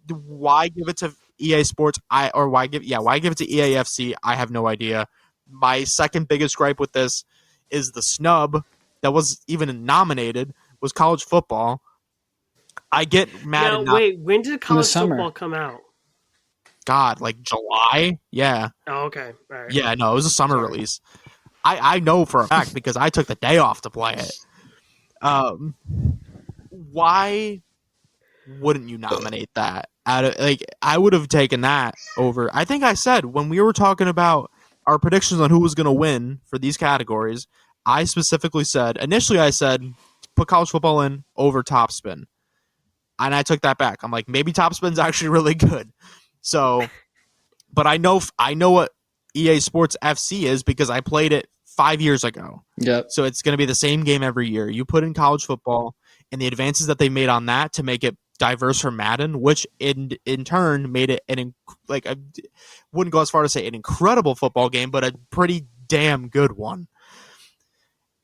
S3: why give it to EA Sports? Why give it to EAFC? I have no idea. My second biggest gripe with this is the snub that was even nominated was college football. I get mad.
S1: Now, wait, when did college
S2: summer.
S1: football come out?
S3: God, like July? Yeah.
S1: Oh, okay. All right.
S3: Yeah, no, it was a summer release. I know for a fact because I took the day off to play it. Why wouldn't you nominate that? I would have taken that over. I think I said when we were talking about our predictions on who was going to win for these categories, I specifically said, initially I said, put college football in over Topspin. And I took that back. I'm like, maybe Topspin's actually really good. So, but I know what EA Sports FC is because I played it 5 years ago.
S2: Yep.
S3: So it's going to be the same game every year. You put in college football and the advances that they made on that to make it diverse from Madden, which in turn made it I wouldn't go as far to say an incredible football game, but a pretty damn good one.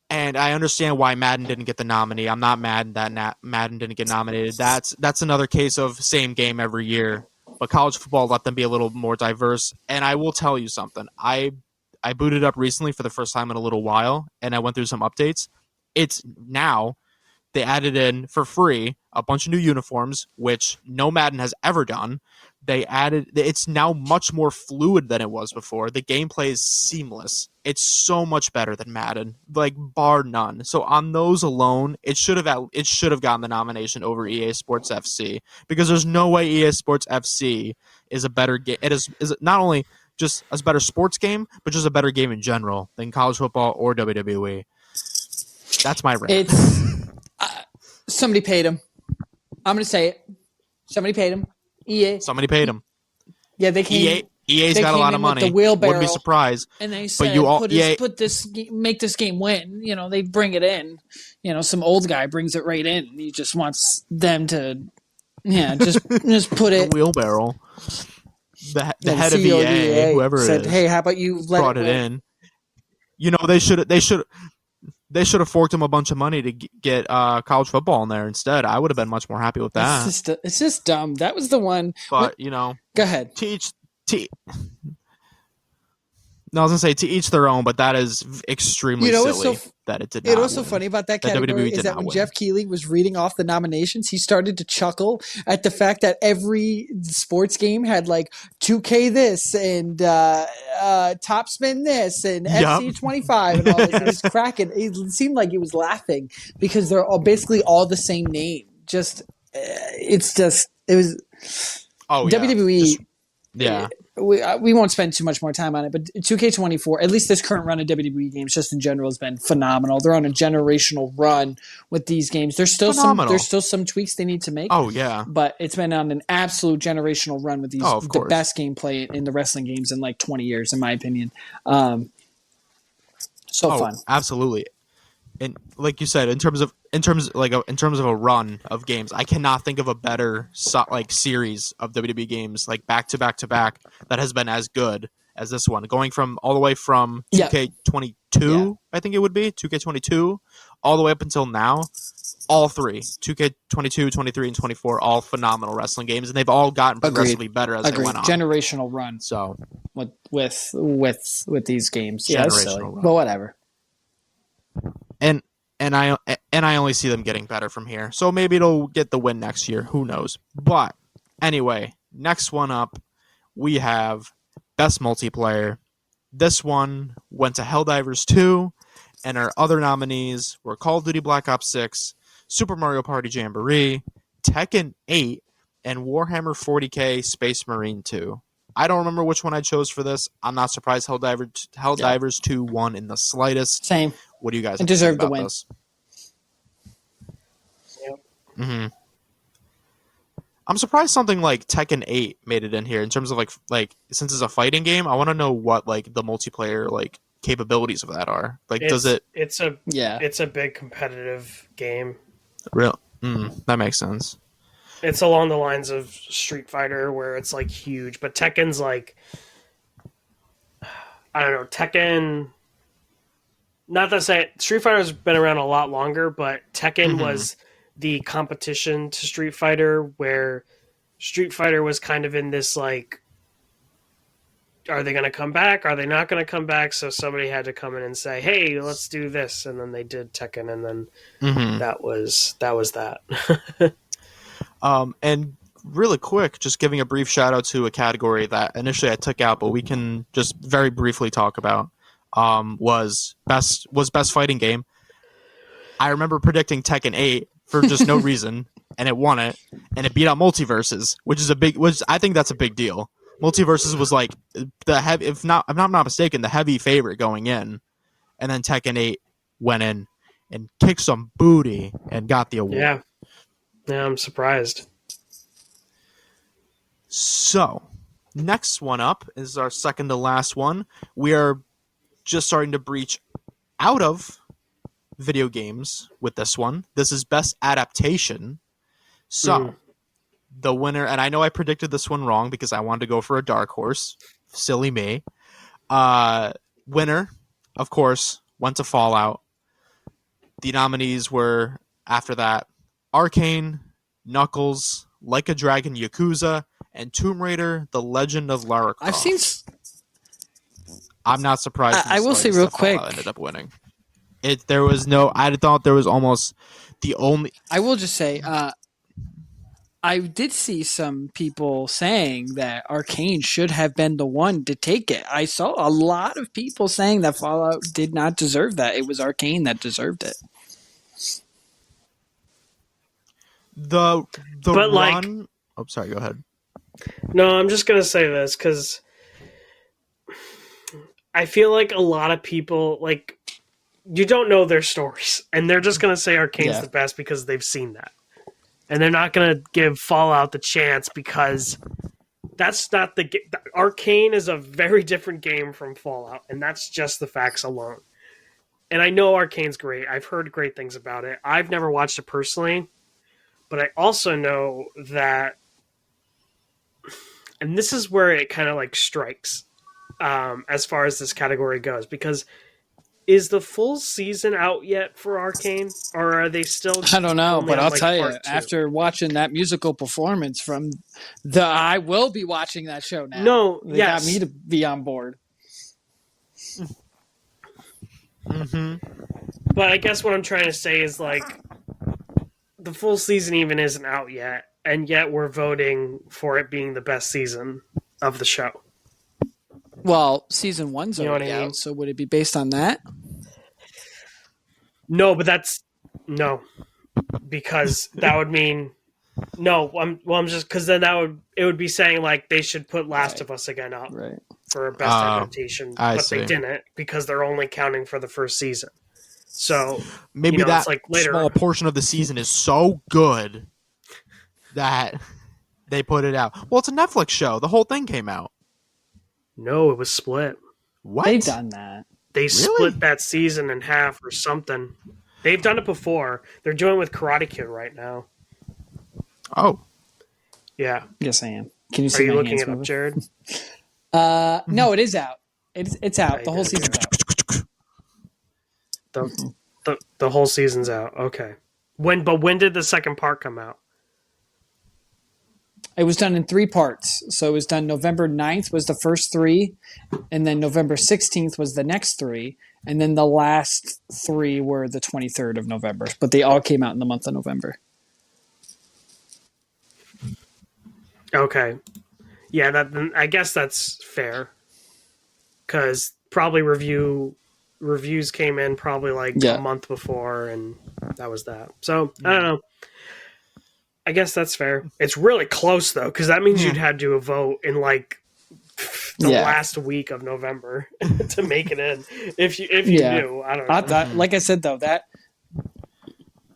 S3: And I understand why Madden didn't get the nominee. I'm not mad that Madden didn't get nominated. That's another case of same game every year. But college football let them be a little more diverse. And I will tell you something. I booted up recently for the first time in a little while, and I went through some updates. It's now they added in for free a bunch of new uniforms, which no Madden has ever done. It's now much more fluid than it was before. The gameplay is seamless. It's so much better than Madden, bar none. So on those alone, it should have gotten the nomination over EA Sports FC because there's no way EA Sports FC is a better game. It is not only just a better sports game, but just a better game in general than college football or WWE. That's my rant.
S2: It's somebody paid him. I'm going to say it. Somebody paid him. EA.
S3: Somebody paid him.
S2: Yeah, they came.
S3: EA's
S2: they
S3: got a
S2: came
S3: lot of
S2: in
S3: money.
S2: with the wheelbarrow,
S3: Wouldn't be surprised.
S2: And they said, make this game win. They bring it in. Some old guy brings it right in. He just wants them to, just put it.
S3: The wheelbarrow. The head of EA, whoever
S2: said,
S3: it is,
S2: hey, how about you
S3: brought it in. They should have forked him a bunch of money to get college football in there instead. I would have been much more happy with that.
S2: It's just dumb. That was the one.
S3: But
S2: go ahead.
S3: No, I was gonna say to each their own, but that is extremely silly that it did not.
S2: What's so funny about that category is that when Jeff Keighley was reading off the nominations, he started to chuckle at the fact that every sports game had 2K this and Top Spin this and FC25 and all this. He was cracking. It seemed like he was laughing because they're all basically all the same name. It was.
S3: Oh yeah.
S2: WWE.
S3: Yeah.
S2: We won't spend too much more time on it, but 2K24, at least this current run of WWE games, just in general, has been phenomenal. They're on a generational run with these games. There's still some tweaks they need to make.
S3: Oh yeah,
S2: but it's been on an absolute generational run with these the best gameplay in the wrestling games in 20 years, in my opinion. Fun.
S3: Absolutely. And like you said, in terms of a run of games, I cannot think of a better series of WWE games back to back to back that has been as good as this one. Going from all the way from 2K22, I think it would be 2K22, all the way up until now. All three, 2K22, 23, and 24, all phenomenal wrestling games, and they've all gotten progressively better as they went on.
S2: Generational run.
S3: So
S2: with these games,
S3: generational run.
S2: But whatever.
S3: And I only see them getting better from here. So maybe it'll get the win next year. Who knows? But anyway, next one up, we have Best Multiplayer. This one went to Helldivers 2, and our other nominees were Call of Duty Black Ops 6, Super Mario Party Jamboree, Tekken 8, and Warhammer 40k Space Marine 2. I don't remember which one I chose for this. I'm not surprised Helldivers 2 won in the slightest.
S2: Same.
S3: What do you guys
S2: It
S3: have to say
S2: deserved the
S3: about
S2: win.
S3: this?
S1: Yep.
S3: Mm-hmm. I'm surprised something like Tekken 8 made it in here in terms of like since it's a fighting game. I want to know what like the multiplayer like capabilities of that are. Like, does it?
S1: It's a
S2: Yeah.
S1: it's a big competitive game.
S3: Real? That makes sense.
S1: It's along the lines of Street Fighter, where it's like huge, but Tekken's like, I don't know, Tekken. Not to say Street Fighter's been around a lot longer, but Tekken was the competition to Street Fighter, where Street Fighter was kind of in this like, are they going to come back? Are they not going to come back? So somebody had to come in and say, "Hey, let's do this," and then they did Tekken, and then that was that.
S3: And really quick, just giving a brief shout out to a category that initially I took out, but we can just very briefly talk about. Was best fighting game. I remember predicting Tekken 8 for just no reason, and it won it, and it beat out Multiverses, which I think that's a big deal. Multiverses was like the heavy, if I'm not mistaken, the heavy favorite going in, and then Tekken 8 went in and kicked some booty and got the award.
S1: Yeah, I'm surprised.
S3: So, next one up is our second to last one. We are just starting to breach out of video games with this one. This is Best Adaptation. So, the winner, and I know I predicted this one wrong because I wanted to go for a dark horse. Silly me. Winner, of course, went to Fallout. The nominees were, after that, Arcane, Knuckles, Like a Dragon Yakuza, and Tomb Raider, The Legend of Lara Croft.
S2: I've seen...
S3: I'm not surprised.
S2: I will say real quick.
S3: Ended up winning. I thought there was almost the only...
S2: I will just say, I did see some people saying that Arcane should have been the one to take it. I saw a lot of people saying that Fallout did not deserve that. It was Arcane that deserved it.
S3: The
S1: but
S3: run... Oh, sorry, go ahead.
S1: No, I'm just going to say this because I feel like a lot of people, like, you don't know their stories, and they're just going to say Arcane's the best because they've seen that. And they're not going to give Fallout the chance because that's not the game. Arcane is a very different game from Fallout, and that's just the facts alone. And I know Arcane's great. I've heard great things about it. I've never watched it personally, but I also know that, and this is where it kind of like strikes as far as this category goes, because is the full season out yet for Arcane, or are they still?
S2: I don't know, but I'll
S1: like
S2: tell you,
S1: part 2?
S2: after watching that musical performance from I will be watching that show now.
S1: No,
S2: They
S1: yes.
S2: got me to be on board.
S1: But I guess what I'm trying to say is, like, the full season even isn't out yet, and yet we're voting for it being the best season of the show.
S2: Well, season 1's already
S1: what I mean?
S2: out, so would it be based on that?
S1: No, but no, because that would mean no. I'm just because then it would be saying like they should put Last of Us again up for best adaptation, but
S3: see.
S1: they didn't because they're only counting for the first season. So
S3: maybe that
S1: it's like later.
S3: Small portion of the season is so good that they put it out. Well, it's a Netflix show. The whole thing came out.
S1: No, it was split.
S3: What?
S2: They've done that.
S1: They split that season in half or something. They've done it before. They're doing it with Karate Kid right now.
S3: Oh.
S1: Yeah.
S2: Yes, I am. Can you see
S1: Are you
S2: my
S1: looking
S2: hands
S1: it up,
S2: moving?
S1: Jared?
S2: No, it is out. It's out. The whole season's out.
S1: The whole season's out. Okay. When did the second part come out?
S2: It was done in 3 parts. So it was done November 9th was the first 3, and then November 16th was the next 3, and then the last 3 were the 23rd of November. But they all came out in the month of November.
S1: Okay. Yeah, I guess that's fair because probably reviews came in probably like a
S2: Yeah,
S1: month before, and that was that. So I don't know. I guess that's fair. It's really close though, because that means you'd
S3: Yeah.
S1: had to vote in like the
S2: yeah,
S1: last week of November to make it in. If you
S2: yeah.
S1: knew, I don't
S2: I
S1: know.
S2: thought, like I said though, that.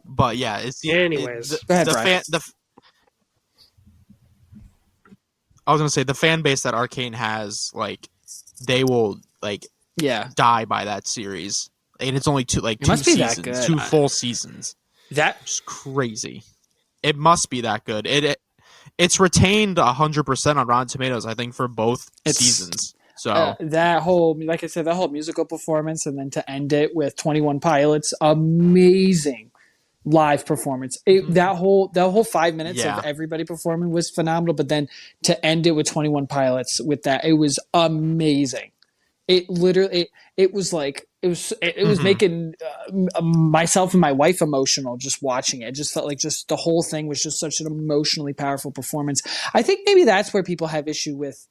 S3: But yeah,
S1: Anyways,
S2: Go ahead,
S3: the
S2: Brian.
S3: fan the I was gonna say the fan base that Arcane has, like, they will like
S2: Yeah,
S3: die by that series, and it's only two
S2: it must be that
S3: seasons,
S2: good.
S3: two full seasons.
S2: That
S3: It's crazy. It must be that good. It's retained 100% on Rotten Tomatoes, I think, for both
S2: it's
S3: seasons. So
S2: that whole, like I said, that whole musical performance, and then to end it with 21 Pilots, amazing live performance. That whole 5 minutes of
S3: yeah,
S2: everybody performing was phenomenal. But then to end it with 21 Pilots with that, it was amazing. It literally, it was like it was
S3: hmm
S2: making myself and my wife emotional just watching it. It just felt like just the whole thing was just such an emotionally powerful performance. I think maybe that's where people have issue with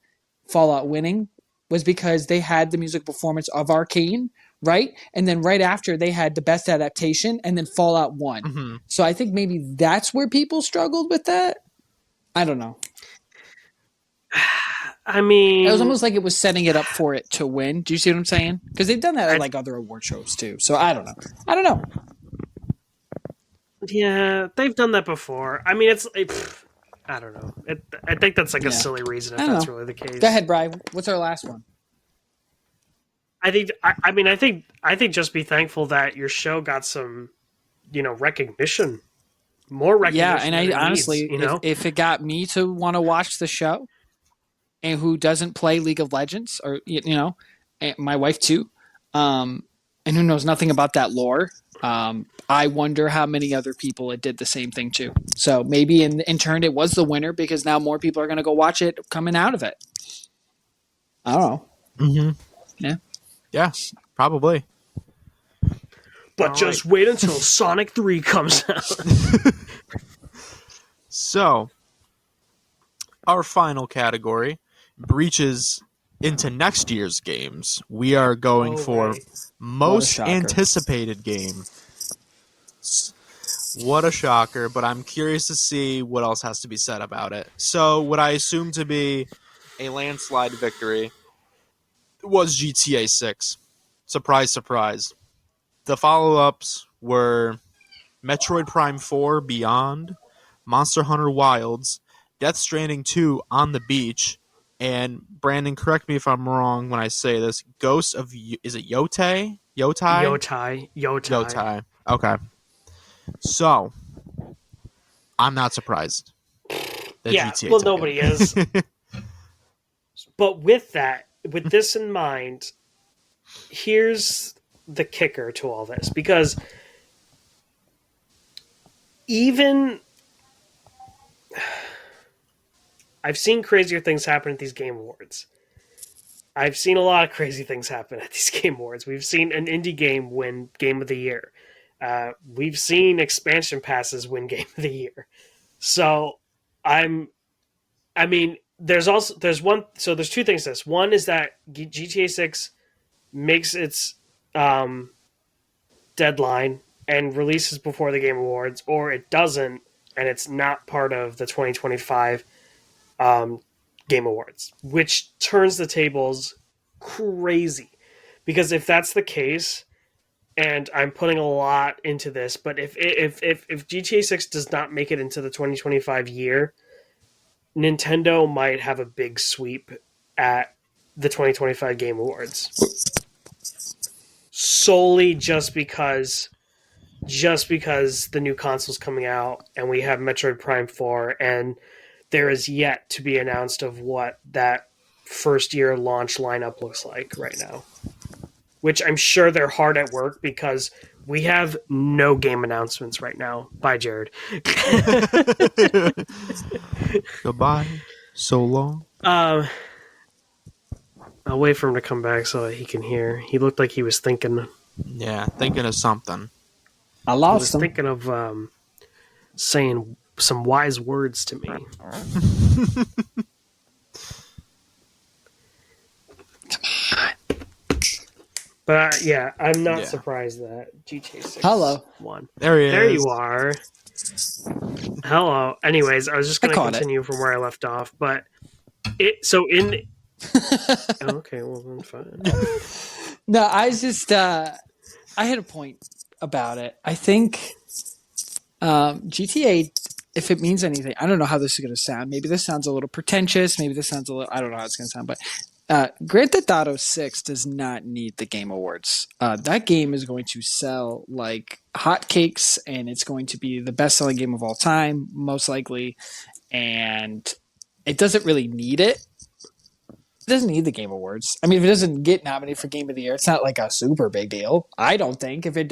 S2: Fallout winning, was because they had the music performance of Arcane, right? And then right after they had the best adaptation, and then Fallout won.
S3: hmm
S2: So I think maybe that's where people struggled with that. I don't know.
S1: I
S2: It was
S1: mean,
S2: almost like it was setting it up for it to win. Do you see what I'm saying? Because they've done that at like other award shows too. So I don't know. I don't know.
S1: yeah, they've done that before. I mean, I don't know. I think that's like a
S2: Yeah.
S1: silly reason
S2: I
S1: if
S2: don't
S1: that's
S2: know.
S1: really the
S2: Go
S1: case.
S2: ahead, Brian. What's our last one?
S1: I think. I mean, I think just be thankful that your show got some, recognition, more
S2: Yeah, and
S1: recognition than
S2: I
S1: it needs.
S2: honestly, if it got me to want to watch the show, and who doesn't play League of Legends, or and my wife too, um, and who knows nothing about that lore. I wonder how many other people it did the same thing to. So maybe in turn it was the winner, because now more people are going to go watch it coming out of it. I don't know.
S3: hmm
S2: Yeah.
S3: yeah, probably.
S1: But
S3: All right.
S1: just wait until Sonic 3 comes out.
S3: So our final category breaches into next year's games. We are going
S1: Oh,
S3: for
S1: right.
S2: What a
S3: most
S2: shocker.
S3: anticipated game. What a shocker, but I'm curious to see what else has to be said about it. So, what I assume to be a landslide victory was GTA 6. Surprise, surprise. The follow ups were Metroid Prime 4 Beyond, Monster Hunter Wilds, Death Stranding 2 On the Beach, and Brandon, correct me if I'm wrong when I say this, Ghost of, is it Yotai? Yotai?
S1: Yotai.
S3: Yotai. Okay. So, I'm not surprised that
S1: Yeah,
S3: GTA
S1: well,
S3: took
S1: nobody is.
S3: it.
S1: But with this in mind, here's the kicker to all this, because even I've seen crazier things happen at these game awards. I've seen a lot of crazy things happen at these game awards. We've seen an indie game win Game of the Year. We've seen expansion passes win Game of the Year. So I mean, there's two things to this. One is that GTA 6 makes its deadline and releases before the Game Awards, or it doesn't, and it's not part of the 2025 Game Awards, which turns the tables crazy. Because if that's the case, and I'm putting a lot into this, but if GTA 6 does not make it into the 2025 year, Nintendo might have a big sweep at the 2025 Game Awards. Solely just because the new console's coming out and we have Metroid Prime 4, and there is yet to be announced of what that first year launch lineup looks like right now. Which I'm sure they're hard at work, because we have no game announcements right now. Bye, Jared.
S3: Goodbye. So long.
S1: I'll wait for him to come back so that he can hear. He looked like he was thinking.
S3: Yeah, thinking of something.
S2: I
S1: He
S2: lost
S1: was
S2: them.
S1: thinking of saying some wise words to me. But yeah, I'm not
S3: Yeah.
S1: surprised that GTA 6
S2: Hello.
S1: won.
S3: There he is.
S1: There you are. Hello. Anyways, I was just going to
S2: caught it.
S1: continue from where I left off, but okay, well then fine.
S2: No, I just I had a point about it. I think GTA, if it means anything, I don't know how this is going to sound. Maybe this sounds a little pretentious. Maybe this sounds a little, I don't know how it's going to sound, but Grand Theft Auto 6 does not need the Game Awards. That game is going to sell like hotcakes, and it's going to be the best-selling game of all time, most likely. And it doesn't really need it. It doesn't need the Game Awards. I mean, if it doesn't get nominated for Game of the Year, it's not like a super big deal. I don't think. If it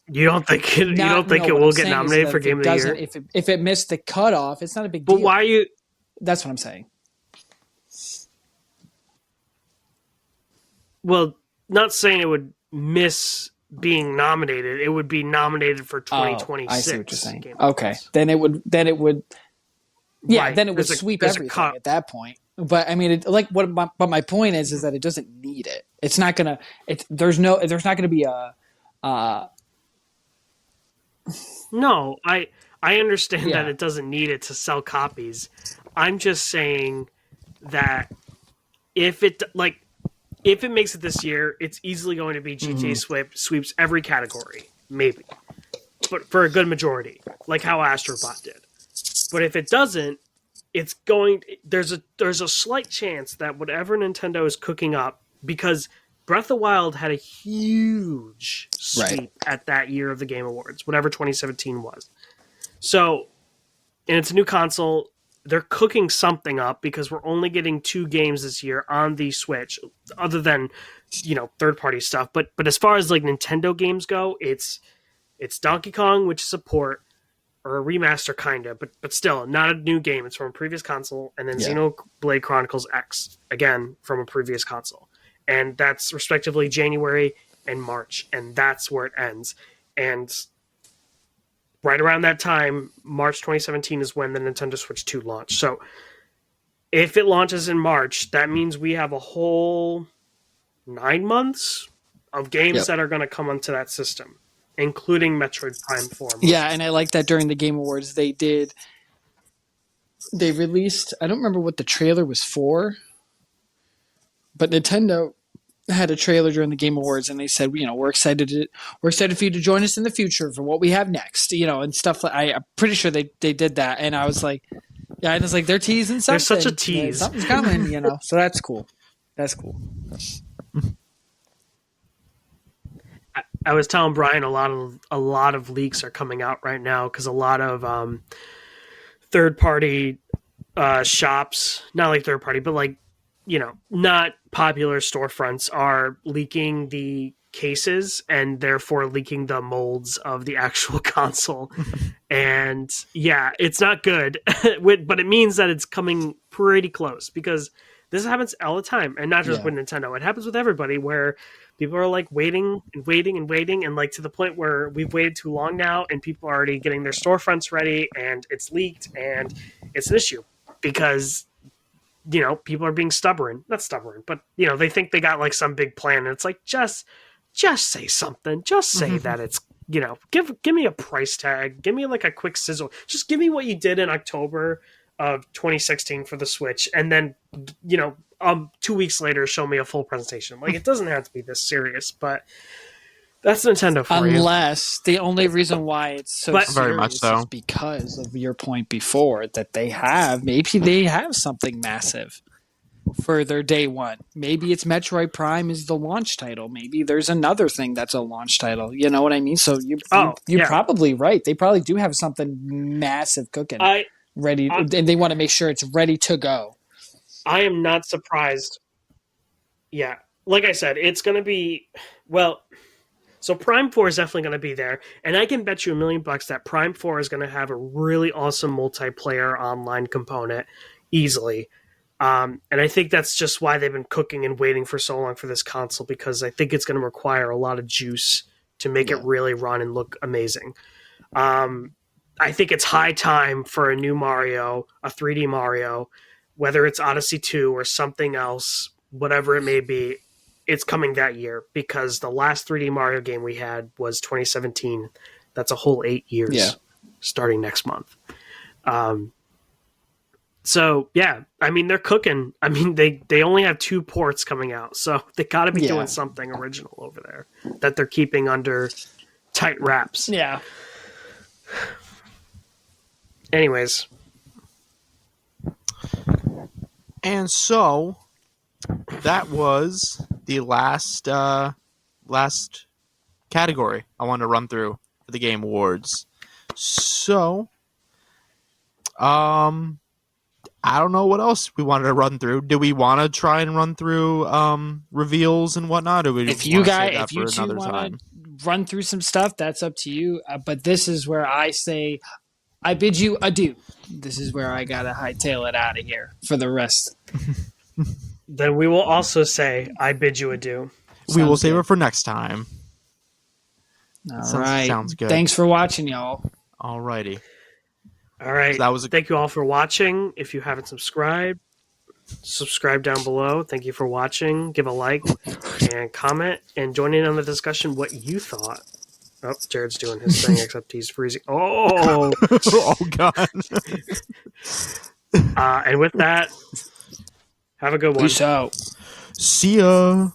S1: You don't think it? You don't think it will get nominated for Game of the Year?
S2: If it missed the cutoff, it's not a big
S1: But
S2: deal.
S1: why are you?
S2: That's what I'm saying.
S1: Well, not saying it would miss being nominated. It would be nominated for 2026.
S2: I see what you're saying.
S1: Game
S2: Okay,
S1: Awards.
S2: then it would. Yeah,
S1: Right.
S2: then it would
S1: There's a-
S2: sweep
S1: there's a
S2: everything
S1: cut.
S2: at that point. But I mean, but my point is that it doesn't need it. It's not gonna. There's not gonna be a.
S1: No, I understand
S2: Yeah.
S1: that it doesn't need it to sell copies. I'm just saying that if it makes it this year, it's easily going to be GTA sweeps every category, maybe, but for a good majority, like how Astro Bot did. But if it doesn't, it's going. There's a slight chance that whatever Nintendo is cooking up, because Breath of the Wild had a huge sweep at that year of the Game Awards, whatever 2017 was. So, and it's a new console. They're cooking something up because we're only getting 2 games this year on the Switch, other than third-party stuff. But as far as like Nintendo games go, it's Donkey Kong, which is a port or a remaster kind of, but still not a new game. It's from a previous console, and then Xenoblade Chronicles X, again from a previous console, and that's respectively January and March, and that's where it ends. And right around that time, March 2017 is when the Nintendo Switch 2 launched. So if it launches in March, that means we have a whole 9 months of games that are going to come onto that system, including Metroid Prime 4.
S2: Yeah, and I like that during the Game Awards they released, I don't remember what the trailer was for, but Nintendo had a trailer during the Game Awards, and they said, we're excited for you to join us in the future for what we have next, and stuff. I'm pretty sure they did that, and I was like, yeah, and it's like they're teasing something.
S1: There's such a tease.
S2: Something's coming, So that's cool. That's cool.
S1: I was telling Brian a lot of leaks are coming out right now because a lot of third party shops, not like third party, but like not popular storefronts are leaking the cases and therefore leaking the molds of the actual console. And yeah, it's not good, but it means that it's coming pretty close, because this happens all the time, and not just with Nintendo. It happens with everybody, where people are like waiting and waiting and waiting, and like to the point where we've waited too long now, and people are already getting their storefronts ready, and it's leaked, and it's an issue because people are being stubborn. Not stubborn, but they think they got like some big plan, and it's like just say something. Just say that it's give me a price tag. Give me like a quick sizzle. Just give me what you did in October of 2016 for the Switch, and then 2 weeks later show me a full presentation. Like, it doesn't have to be this serious, but that's Nintendo for you.
S2: Unless the only reason why it's so serious
S3: very much so
S2: is because of your point before that they have something massive for their day one. Maybe it's Metroid Prime is the launch title. Maybe there's another thing that's a launch title. You know what I mean? So you're probably right. They probably do have something massive cooking ready, and they want to make sure it's ready to go.
S1: I am not surprised. Yeah, like I said, it's going to be so Prime 4 is definitely going to be there, and I can bet you $1 million that Prime 4 is going to have a really awesome multiplayer online component easily. And I think that's just why they've been cooking and waiting for so long for this console, because I think it's going to require a lot of juice to make it really run and look amazing. I think it's high time for a new Mario, a 3D Mario, whether it's Odyssey 2 or something else, whatever it may be, it's coming that year because the last 3D Mario game we had was 2017. That's a whole 8 years starting next month. So yeah, I mean they're cooking. I mean they only have 2 ports coming out, so they got to be doing something original over there that they're keeping under tight wraps.
S2: Yeah.
S1: Anyways,
S3: And so that was the last category I wanted to run through for the Game Awards. So, I don't know what else we wanted to run through. Do we want to try and run through reveals and whatnot, or
S2: If you
S3: two
S2: want to run through some stuff, that's up to you. But this is where I say, I bid you adieu. This is where I gotta hightail it out of here for the rest.
S1: then we will also say, I bid you adieu.
S3: We will save it for next time.
S2: All right.
S3: Sounds good.
S2: Thanks for watching, y'all.
S3: Alrighty.
S1: All right.
S3: So
S1: Thank you all for watching. If you haven't subscribed, subscribe down below. Thank you for watching. Give a like and comment and join in on the discussion what you thought. Oh, Jared's doing his thing, except he's freezing. Oh!
S3: Oh, God.
S1: And with that, have a good one.
S2: Peace out.
S3: See ya.